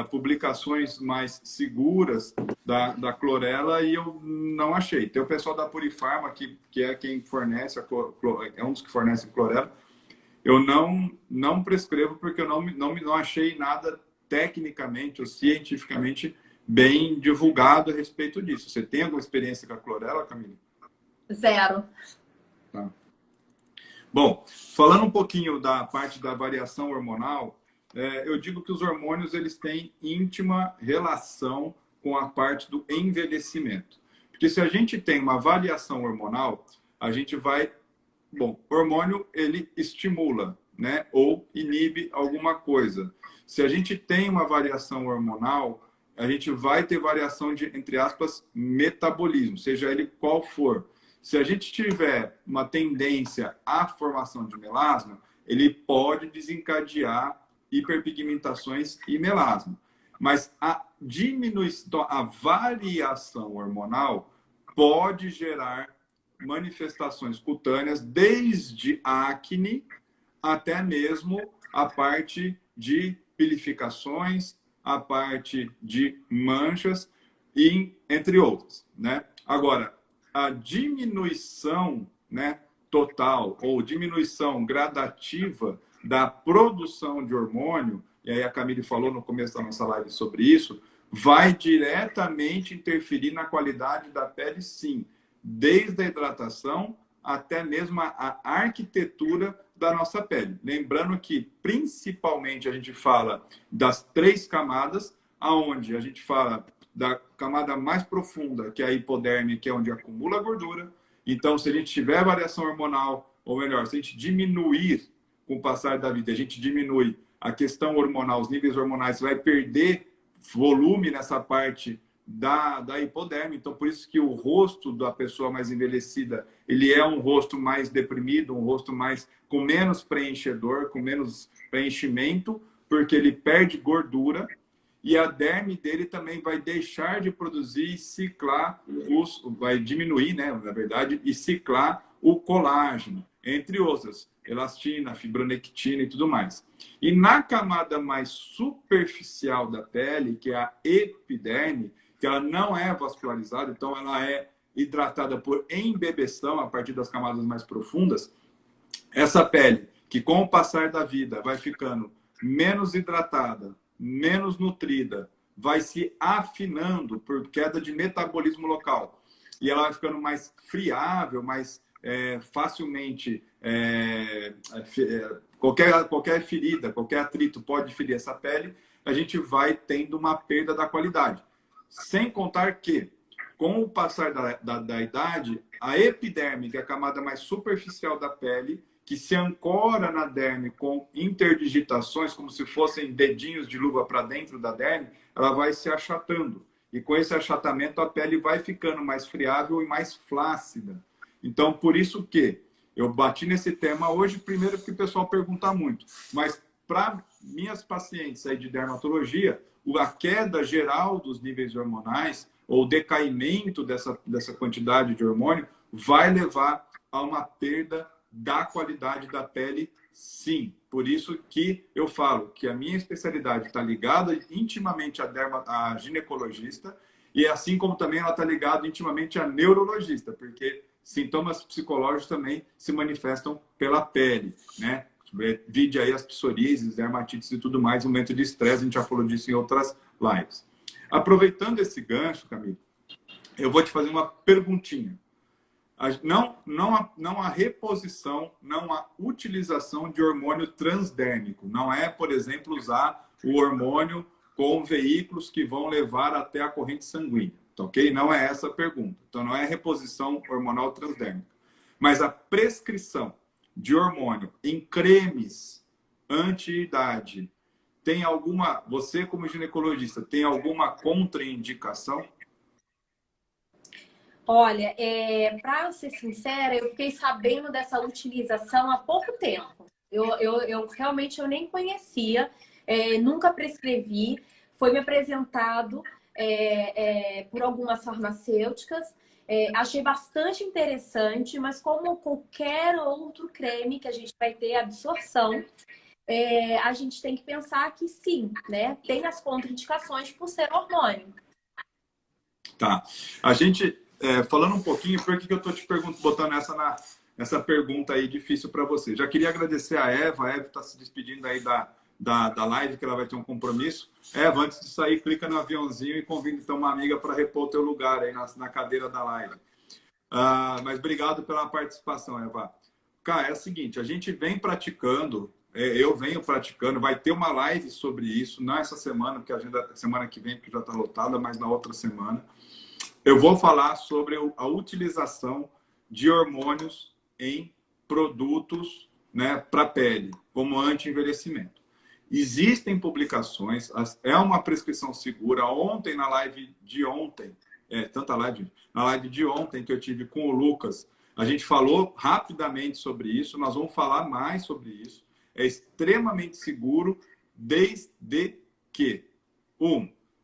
A: publicações mais seguras da clorela e eu não achei. Tem o pessoal da Purifarma, que é quem fornece, é um dos que fornece clorela. Eu não prescrevo porque eu não achei nada tecnicamente ou cientificamente bem divulgado a respeito disso. Você tem alguma experiência com a clorela, Camila?
B: Zero.
A: Tá. Bom, falando um pouquinho da parte da variação hormonal, eu digo que os hormônios eles têm íntima relação com a parte do envelhecimento. Porque se a gente tem uma variação hormonal, a gente vai... Bom, hormônio ele estimula, né? Ou inibe alguma coisa. Se a gente tem uma variação hormonal, a gente vai ter variação de, entre aspas, metabolismo, seja ele qual for. Se a gente tiver uma tendência à formação de melasma, ele pode desencadear hiperpigmentações e melasma. Mas a diminuição, a variação hormonal pode gerar manifestações cutâneas, desde acne até mesmo a parte de pilificações, a parte de manchas, e entre outras, né? Agora, a diminuição, né, total ou diminuição gradativa da produção de hormônio, e aí a Camille falou no começo da nossa live sobre isso, vai diretamente interferir na qualidade da pele, sim, desde a hidratação até mesmo a arquitetura da nossa pele. Lembrando que, principalmente, a gente fala das 3 camadas, aonde a gente fala da camada mais profunda, que é a hipoderme, que é onde acumula gordura. Então, se a gente tiver variação hormonal, ou melhor, se a gente diminuir com o passar da vida, a gente diminui a questão hormonal, os níveis hormonais, vai perder volume nessa parte da hipoderme. Então, por isso que o rosto da pessoa mais envelhecida, ele é um rosto mais deprimido, um rosto mais com menos preenchedor, com menos preenchimento, porque ele perde gordura e a derme dele também vai deixar de produzir e ciclar, vai diminuir, né, na verdade, e ciclar o colágeno, entre outras, elastina, fibronectina e tudo mais. E na camada mais superficial da pele, que é a epiderme, que ela não é vascularizada, então ela é hidratada por embebeção a partir das camadas mais profundas, essa pele que com o passar da vida vai ficando menos hidratada, menos nutrida, vai se afinando por queda de metabolismo local. E ela vai ficando mais friável, mais facilmente... qualquer ferida, qualquer atrito pode ferir essa pele, a gente vai tendo uma perda da qualidade. Sem contar que, com o passar da idade, a epiderme, que é a camada mais superficial da pele, que se ancora na derme com interdigitações, como se fossem dedinhos de luva para dentro da derme, ela vai se achatando. E com esse achatamento, a pele vai ficando mais friável e mais flácida. Então, por isso que eu bati nesse tema hoje, primeiro porque o pessoal pergunta muito. Mas para minhas pacientes aí de dermatologia, a queda geral dos níveis hormonais, ou o decaimento dessa quantidade de hormônio, vai levar a uma perda da qualidade da pele, sim. Por isso que eu falo que a minha especialidade está ligada intimamente à ginecologista, e assim como também ela está ligada intimamente à neurologista, porque sintomas psicológicos também se manifestam pela pele, né? Vide aí as psoríases, dermatites e tudo mais, momento de estresse, a gente já falou disso em outras lives. Aproveitando esse gancho, Camille, eu vou te fazer uma perguntinha. Não há reposição, não há utilização de hormônio transdérmico. Não é, por exemplo, usar o hormônio com veículos que vão levar até a corrente sanguínea. Ok? Não é essa a pergunta. Então, não é reposição hormonal transdérmica. Mas a prescrição de hormônio em cremes anti-idade, tem alguma, você como ginecologista, tem alguma contraindicação?
B: Olha, para ser sincera, eu fiquei sabendo dessa utilização há pouco tempo. Eu realmente nem conhecia, nunca prescrevi, foi me apresentado por algumas farmacêuticas. Achei bastante interessante, mas como qualquer outro creme que a gente vai ter absorção, a gente tem que pensar que sim, né? Tem as contraindicações por ser hormônio.
A: Tá. A gente, falando um pouquinho, por que eu estou te botando essa pergunta aí difícil para você? Já queria agradecer a Eva está se despedindo aí da live, que ela vai ter um compromisso. Eva, antes de sair, clica no aviãozinho e convida então uma amiga para repor o teu lugar aí na cadeira da live. Mas obrigado pela participação, Eva. Cara, é o seguinte, a gente vem praticando, eu venho praticando, vai ter uma live sobre isso, não essa semana, porque a agenda semana que vem, porque já está lotada, mas na outra semana. Eu vou falar sobre a utilização de hormônios em produtos, né, para pele, como anti-envelhecimento. Existem publicações, é uma prescrição segura. Ontem, na live de ontem, na live de ontem que eu tive com o Lucas, a gente falou rapidamente sobre isso, nós vamos falar mais sobre isso. É extremamente seguro, desde que,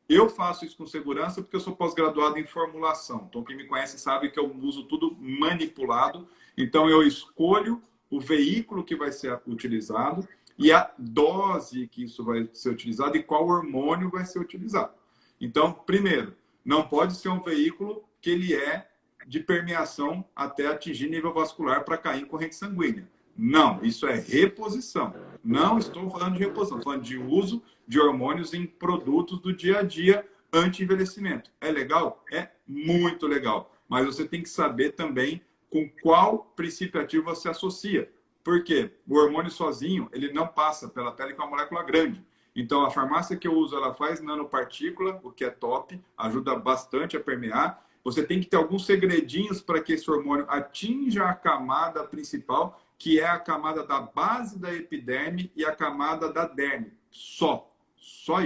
A: eu faço isso com segurança porque eu sou pós-graduado em formulação. Então, quem me conhece sabe que eu uso tudo manipulado. Então, eu escolho o veículo que vai ser utilizado e a dose que isso vai ser utilizado e qual hormônio vai ser utilizado. Então, primeiro, não pode ser um veículo que ele é de permeação até atingir nível vascular para cair em corrente sanguínea. Não, isso é reposição. Não estou falando de reposição, estou falando de uso de hormônios em produtos do dia a dia anti-envelhecimento. É legal? É muito legal. Mas você tem que saber também com qual princípio ativo você associa. Por quê? O hormônio sozinho, ele não passa pela pele com uma molécula grande. Então, a farmácia que eu uso, ela faz nanopartícula, o que é top, ajuda bastante a permear. Você tem que ter alguns segredinhos para que esse hormônio atinja a camada principal, que é a camada da base da epiderme e a camada da derme. Só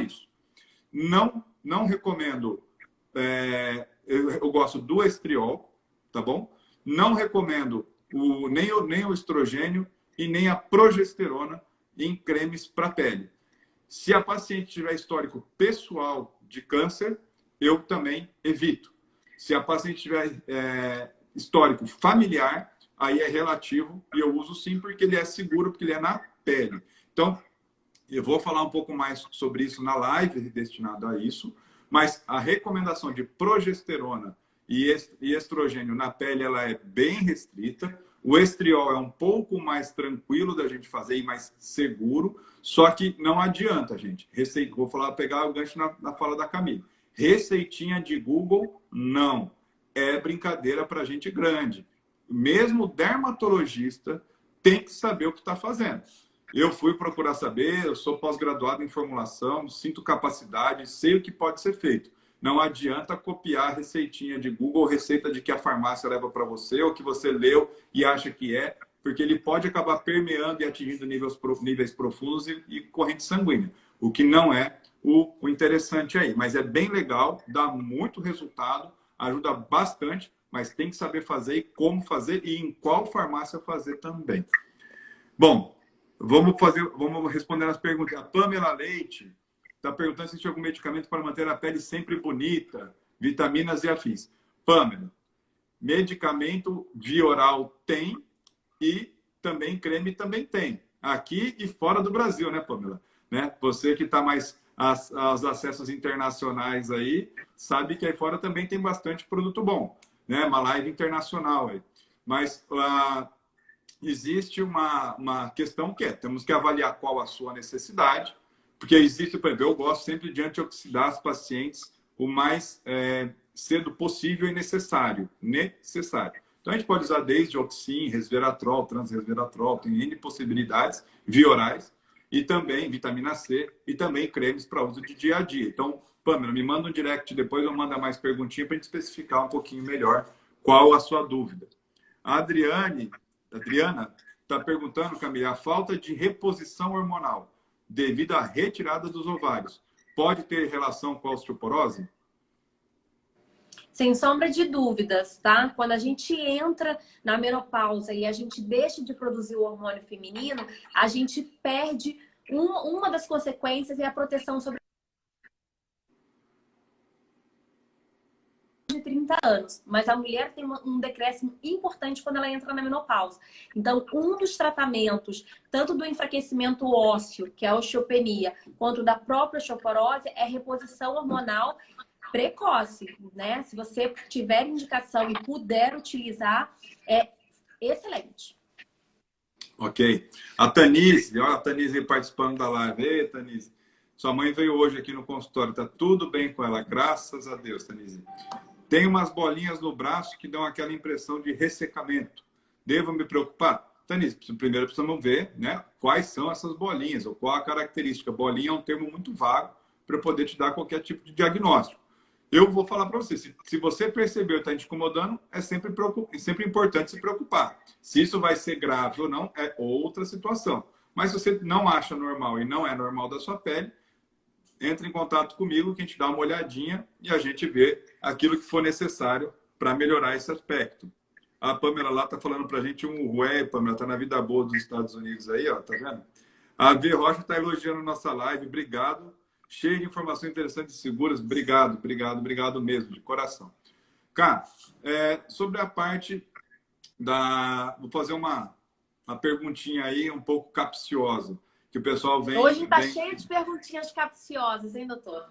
A: isso. Não recomendo, eu gosto do estriol, tá bom? Não recomendo nem o estrogênio e nem a progesterona em cremes para pele. Se a paciente tiver histórico pessoal de câncer, eu também evito. Se a paciente tiver histórico familiar, aí é relativo e eu uso sim porque ele é seguro, porque ele é na pele. Então, eu vou falar um pouco mais sobre isso na live destinada a isso, Mas a recomendação de progesterona e estrogênio na pele, ela é bem restrita. O estriol é um pouco mais tranquilo da gente fazer e mais seguro, só que não adianta, gente. Vou pegar o gancho na fala da Camille. Receitinha de Google, não. É brincadeira para gente grande. Mesmo o dermatologista tem que saber o que está fazendo. Eu fui procurar saber, eu sou pós-graduado em formulação, sinto capacidade, sei o que pode ser feito. Não adianta copiar a receitinha de Google, receita de que a farmácia leva para você, ou que você leu e acha que é, porque ele pode acabar permeando e atingindo níveis profundos e corrente sanguínea, o que não é o interessante aí. Mas é bem legal, dá muito resultado, ajuda bastante, mas tem que saber fazer e como fazer e em qual farmácia fazer também. Bom, vamos responder as perguntas. A Pamela Leite está perguntando se existe algum medicamento para manter a pele sempre bonita, vitaminas e afins. Pamela, medicamento via oral tem e também creme também tem. Aqui e fora do Brasil, né, Pamela? Né? Você que está mais aos acessos internacionais aí, sabe que aí fora também tem bastante produto bom, né? Uma live internacional aí. Mas existe uma questão que temos que avaliar qual a sua necessidade, porque existe, por exemplo, eu gosto sempre de antioxidar os pacientes o mais cedo possível e necessário. Então, a gente pode usar desde oxim, resveratrol, transresveratrol, tem N possibilidades via orais, e também vitamina C, e também cremes para uso de dia a dia. Então, Pamela, me manda um direct depois, eu mando mais perguntinha para a gente especificar um pouquinho melhor qual a sua dúvida. A Adriana está perguntando, Camila, a falta de reposição hormonal devido à retirada dos ovários pode ter relação com a osteoporose?
B: Sem sombra de dúvidas, tá? Quando a gente entra na menopausa e a gente deixa de produzir o hormônio feminino, a gente perde uma das consequências é a proteção sobre de 30 anos. Mas a mulher tem um decréscimo importante quando ela entra na menopausa. Então, um dos tratamentos, tanto do enfraquecimento ósseo, que é a osteopenia, quanto da própria osteoporose, é reposição hormonal precoce, né? Se você tiver indicação e puder utilizar, é excelente.
A: Ok. A Tanise, olha a Tanise participando da live. Ei, Tanise, sua mãe veio hoje aqui no consultório, tá tudo bem com ela, graças a Deus, Tanise. Tem umas bolinhas no braço que dão aquela impressão de ressecamento. Devo me preocupar? Tanise, primeiro precisamos ver, né, quais são essas bolinhas, ou qual a característica. Bolinha é um termo muito vago para poder te dar qualquer tipo de diagnóstico. Eu vou falar para você, se você percebeu e está te incomodando, é sempre importante se preocupar. Se isso vai ser grave ou não, é outra situação. Mas se você não acha normal e não é normal da sua pele, entre em contato comigo que a gente dá uma olhadinha e a gente vê aquilo que for necessário para melhorar esse aspecto. A Pamela lá está falando para a gente ué, Pamela, está na vida boa dos Estados Unidos aí, ó, tá vendo? A V. Rocha está elogiando nossa live, obrigado. Cheio de informações interessantes e seguras. Obrigado mesmo, de coração. Cara, sobre a parte da... Vou fazer uma perguntinha aí um pouco capciosa, que o pessoal vem...
B: Hoje está cheio de perguntinhas capciosas, hein, doutor?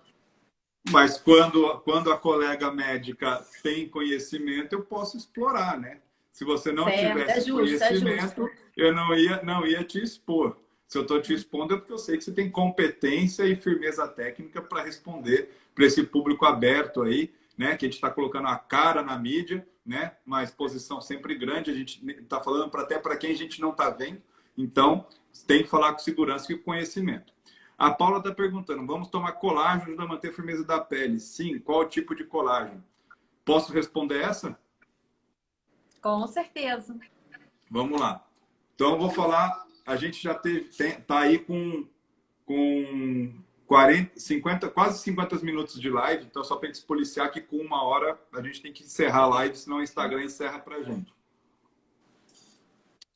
A: Mas quando a colega médica tem conhecimento, eu posso explorar, né? Se você não tivesse conhecimento, eu não ia te expor. Se eu estou te expondo é porque eu sei que você tem competência e firmeza técnica para responder para esse público aberto aí, né? Que a gente está colocando a cara na mídia, né? Uma exposição sempre grande. A gente está falando até para quem a gente não está vendo. Então, tem que falar com segurança e com conhecimento. A Paula está perguntando, vamos tomar colágeno ajuda a manter a firmeza da pele? Sim, qual tipo de colágeno? Posso responder essa?
B: Com certeza.
A: Vamos lá. Então, eu vou falar... A gente já tá aí com 50, quase 50 minutos de live, então só para a gente se policiar que com 1 hora a gente tem que encerrar a live, senão o Instagram encerra para a gente.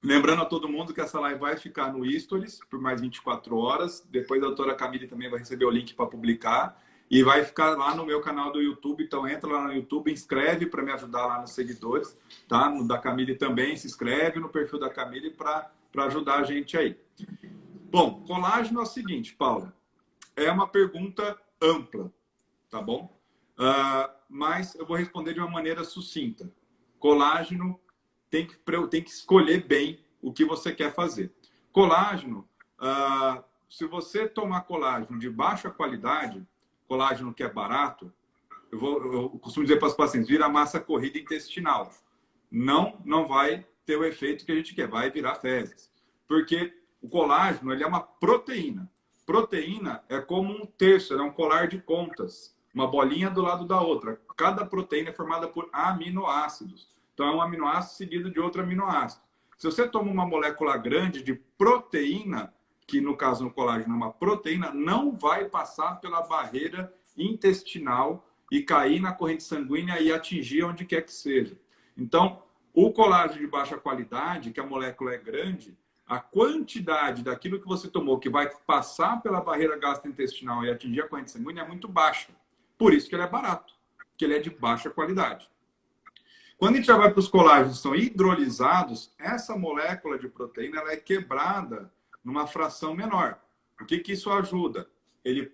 A: Lembrando a todo mundo que essa live vai ficar no Stories por mais 24 horas, depois a doutora Camille também vai receber o link para publicar e vai ficar lá no meu canal do YouTube, então entra lá no YouTube, inscreve para me ajudar lá nos seguidores, tá? No da Camille também, se inscreve no perfil da Camille para ajudar a gente aí. Bom, colágeno é o seguinte, Paula, é uma pergunta ampla, tá bom? Mas eu vou responder de uma maneira sucinta. Colágeno tem que escolher bem o que você quer fazer. Colágeno, se você tomar colágeno de baixa qualidade, colágeno que é barato, eu costumo dizer para os pacientes, vira massa corrida intestinal. Não vai ter o efeito que a gente quer, vai virar fezes. Porque o colágeno, ele é uma proteína. Proteína é como um terço, é um colar de contas. Uma bolinha do lado da outra. Cada proteína é formada por aminoácidos. Então, é um aminoácido seguido de outro aminoácido. Se você toma uma molécula grande de proteína, que no caso no colágeno é uma proteína, não vai passar pela barreira intestinal e cair na corrente sanguínea e atingir onde quer que seja. Então, o colágeno de baixa qualidade, que a molécula é grande, a quantidade daquilo que você tomou que vai passar pela barreira gastrointestinal e atingir a corrente sanguínea é muito baixa. Por isso que ele é barato, porque ele é de baixa qualidade. Quando a gente já vai para os colágenos que são hidrolisados, essa molécula de proteína ela é quebrada numa fração menor. O que isso ajuda? Ele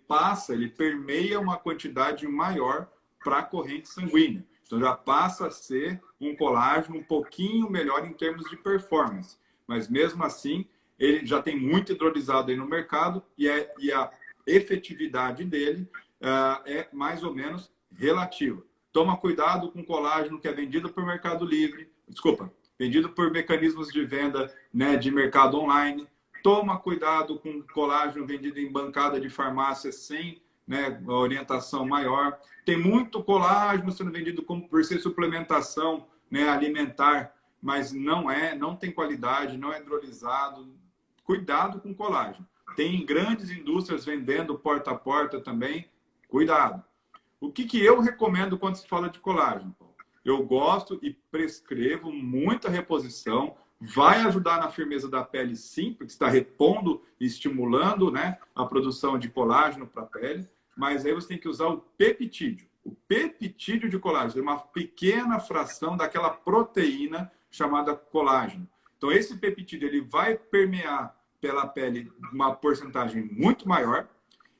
A: permeia uma quantidade maior para a corrente sanguínea. Então já passa a ser um colágeno um pouquinho melhor em termos de performance. Mas mesmo assim, ele já tem muito hidrolisado aí no mercado e a efetividade dele é mais ou menos relativa. Toma cuidado com colágeno que é vendido por Mercado Livre, vendido por mecanismos de venda, né, de mercado online. Toma cuidado com colágeno vendido em bancada de farmácia sem, né, orientação maior. Tem muito colágeno sendo vendido por ser suplementação, né, alimentar, mas não tem qualidade, não é hidrolisado. Cuidado com colágeno. Tem grandes indústrias vendendo porta a porta também. Cuidado. O que eu recomendo quando se fala de colágeno? Eu gosto e prescrevo muita reposição. Vai ajudar na firmeza da pele, sim, porque está repondo e estimulando, né, a produção de colágeno para a pele. Mas aí você tem que usar o peptídeo. O peptídeo de colágeno é uma pequena fração daquela proteína chamada colágeno. Então, esse peptídeo ele vai permear pela pele uma porcentagem muito maior.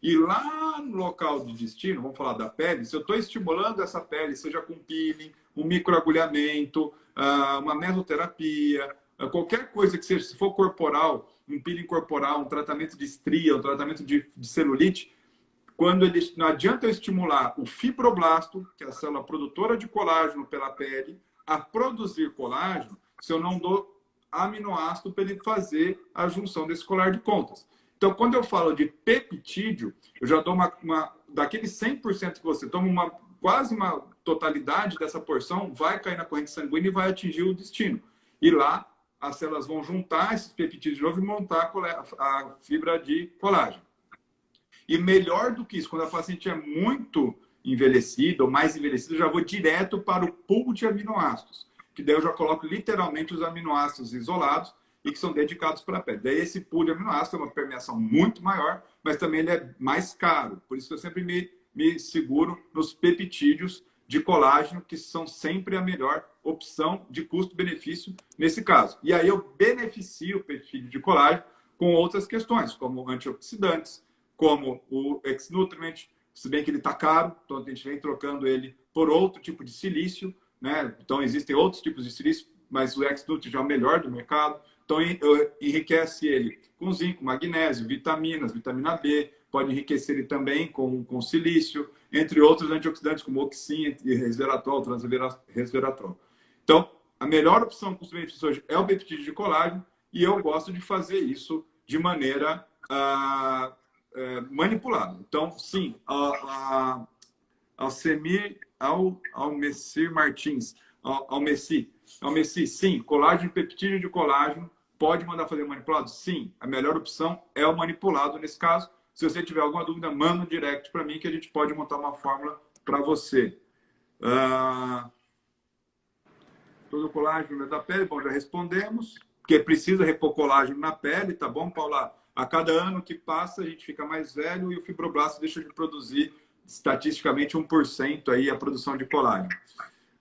A: E lá no local de destino, vamos falar da pele, se eu estou estimulando essa pele, seja com peeling, um microagulhamento, uma mesoterapia, qualquer coisa que seja, se for corporal, um peeling corporal, um tratamento de estria, um tratamento de celulite, não adianta eu estimular o fibroblasto, que é a célula produtora de colágeno pela pele, a produzir colágeno, se eu não dou aminoácido para ele fazer a junção desse colar de contas. Então, quando eu falo de peptídeo, eu já dou daqueles 100% que você toma, quase uma totalidade dessa porção vai cair na corrente sanguínea e vai atingir o destino. E lá, as células vão juntar esses peptídeos de novo e montar a fibra de colágeno. E melhor do que isso, quando a paciente é muito envelhecida ou mais envelhecida, eu já vou direto para o pool de aminoácidos, que daí eu já coloco literalmente os aminoácidos isolados e que são dedicados para a pele. Daí esse pool de aminoácidos é uma permeação muito maior, mas também ele é mais caro. Por isso que eu sempre me seguro nos peptídeos de colágeno, que são sempre a melhor opção de custo-benefício nesse caso. E aí eu beneficio o peptídeo de colágeno com outras questões, como antioxidantes, como o X-Nutrient, se bem que ele está caro, então a gente vem trocando ele por outro tipo de silício, né? Então existem outros tipos de silício, mas o X-Nutrient é o melhor do mercado. Então, enriquece ele com zinco, magnésio, vitaminas, vitamina B. Pode enriquecer ele também com silício, entre outros antioxidantes como oxim, resveratrol, transresveratrol. Então, a melhor opção custo-benefício hoje é o peptídeo de colágeno e eu gosto de fazer isso de maneira manipulada. Então, sim, Almecir Martins, Almeci, sim, colágeno, peptídeo de colágeno. Pode mandar fazer manipulado? Sim. A melhor opção é o manipulado nesse caso. Se você tiver alguma dúvida, manda um direct para mim que a gente pode montar uma fórmula para você. Todo colágeno da pele, bom, já respondemos. Porque precisa repor colágeno na pele, tá bom, Paula? A cada ano que passa, a gente fica mais velho e o fibroblasto deixa de produzir estatisticamente 1% aí a produção de colágeno.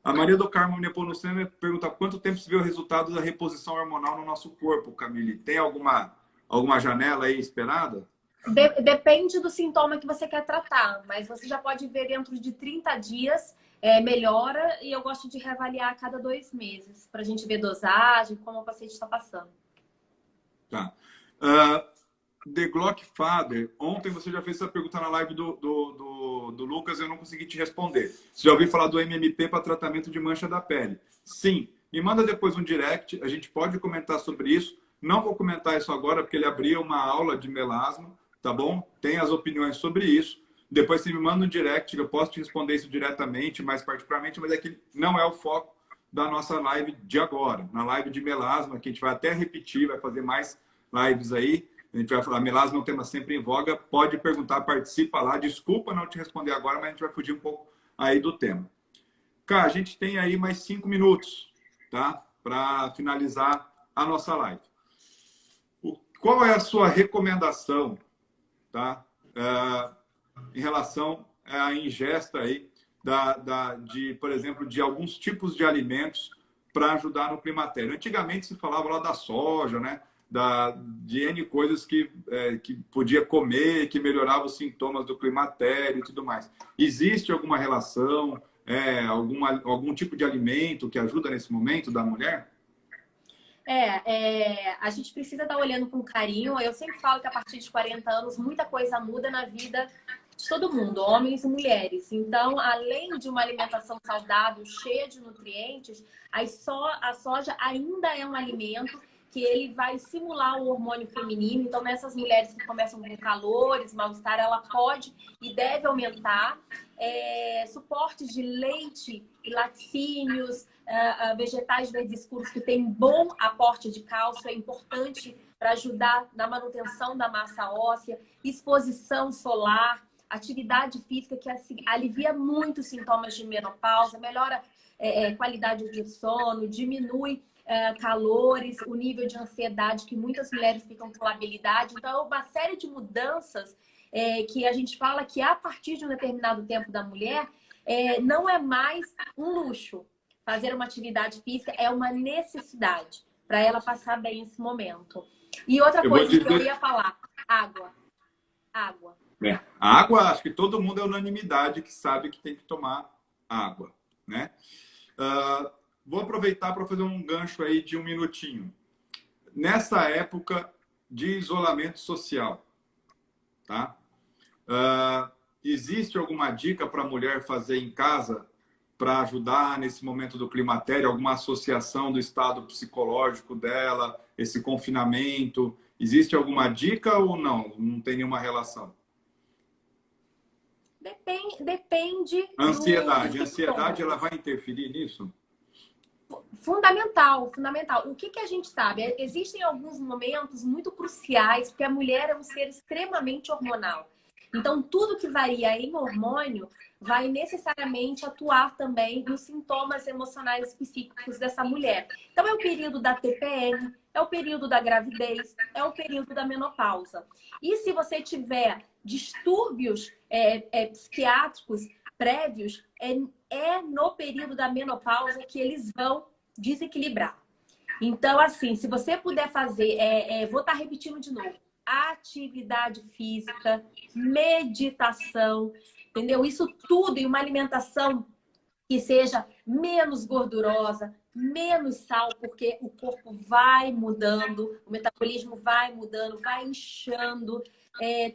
A: A Maria do Carmo Nepomuceno pergunta quanto tempo se vê o resultado da reposição hormonal no nosso corpo, Camille? Tem alguma janela aí esperada?
B: Depende do sintoma que você quer tratar, mas você já pode ver dentro de 30 dias melhora, e eu gosto de reavaliar a cada 2 meses, para a gente ver dosagem, como o paciente está passando.
A: Tá. The Glock Father, ontem você já fez essa pergunta na live do Lucas, eu não consegui te responder. Você já ouviu falar do MMP para tratamento de mancha da pele? Sim. Me manda depois um direct, a gente pode comentar sobre isso. Não vou comentar isso agora, porque ele abriu uma aula de melasma, tá bom? Tem as opiniões sobre isso. Depois você me manda um direct, eu posso te responder isso diretamente, mais particularmente, mas é que não é o foco da nossa live de agora. Na live de melasma, que a gente vai até repetir, vai fazer mais lives aí. A gente vai falar, melasma é um tema sempre em voga. Pode perguntar, participa lá. Desculpa não te responder agora, mas a gente vai fugir um pouco aí do tema. Cara, a gente tem aí mais 5 minutos, tá? Para finalizar a nossa live. Qual é a sua recomendação, tá? Em relação à ingesta aí por exemplo, de alguns tipos de alimentos para ajudar no climatério. Antigamente se falava lá da soja, né? De N coisas que podia comer, que melhorava os sintomas do climatério e tudo mais. Existe alguma relação, algum tipo de alimento que ajuda nesse momento da mulher?
B: A gente precisa estar olhando com carinho. Eu sempre falo que a partir de 40 anos muita coisa muda na vida de todo mundo, homens e mulheres. Então, além de uma alimentação saudável, cheia de nutrientes, a soja ainda é um alimento que ele vai simular o hormônio feminino. Então, nessas mulheres que começam com calores, mal-estar, ela pode e deve aumentar. Suportes de leite e laticínios, vegetais verdes escuros que têm bom aporte de cálcio, é importante para ajudar na manutenção da massa óssea, exposição solar, atividade física que alivia muito os sintomas de menopausa, melhora qualidade de sono, diminui calores, o nível de ansiedade que muitas mulheres ficam com labilidade. Então, uma série de mudanças que a gente fala que a partir de um determinado tempo da mulher não é mais um luxo. Fazer uma atividade física é uma necessidade para ela passar bem esse momento. E outra coisa que eu ia falar, água. Água.
A: A água, acho que todo mundo é unanimidade que sabe que tem que tomar água, né? Vou aproveitar para fazer um gancho aí de 1 minutinho. Nessa época de isolamento social, tá? Existe alguma dica para a mulher fazer em casa para ajudar nesse momento do climatério? Alguma associação do estado psicológico dela, esse confinamento? Existe alguma dica ou não? Não tem nenhuma relação?
B: Depende.
A: Ansiedade. A ansiedade, ela vai interferir nisso?
B: Fundamental. O que a gente sabe? Existem alguns momentos muito cruciais, porque a mulher é um ser extremamente hormonal. Então, tudo que varia em hormônio vai necessariamente atuar também nos sintomas emocionais psíquicos dessa mulher. Então, é o período da TPM, é o período da gravidez, é o período da menopausa. E se você tiver distúrbios psiquiátricos prévios, é no período da menopausa que eles vão desequilibrar. Então, assim, se você puder fazer, vou estar repetindo de novo, atividade física, meditação, entendeu? Isso tudo em uma alimentação que seja menos gordurosa, menos sal, porque o corpo vai mudando, o metabolismo vai mudando, vai inchando.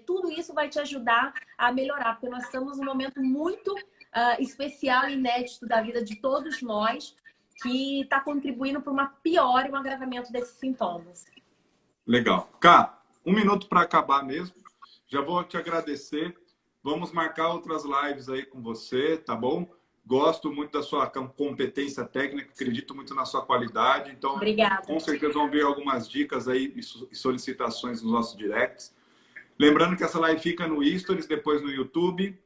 B: Tudo isso vai te ajudar a melhorar, porque nós estamos num momento muito especial e inédito da vida de todos nós, que está contribuindo para uma piora e um agravamento desses sintomas.
A: Legal. Cá, 1 minuto para acabar mesmo. Já vou te agradecer. Vamos marcar outras lives aí com você, tá bom? Gosto muito da sua competência técnica, acredito muito na sua qualidade. Então,
B: obrigada.
A: Com certeza vão ver algumas dicas aí e solicitações nos nossos directs. Lembrando que essa live fica no Stories, depois no YouTube.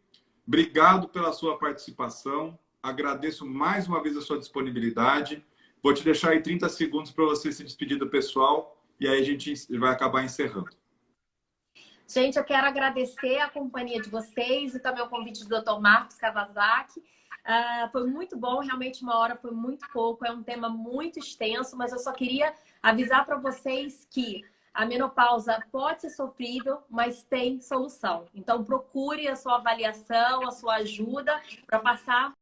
A: Obrigado pela sua participação. Agradeço mais uma vez a sua disponibilidade. Vou te deixar aí 30 segundos para você se despedir do pessoal e aí a gente vai acabar encerrando.
B: Gente, eu quero agradecer a companhia de vocês e também o convite do Dr. Marcos Kawasaki. Foi muito bom, realmente 1 hora foi muito pouco, é um tema muito extenso, mas eu só queria avisar para vocês que A menopausa pode ser sofrível, mas tem solução. Então, procure a sua avaliação, a sua ajuda para passar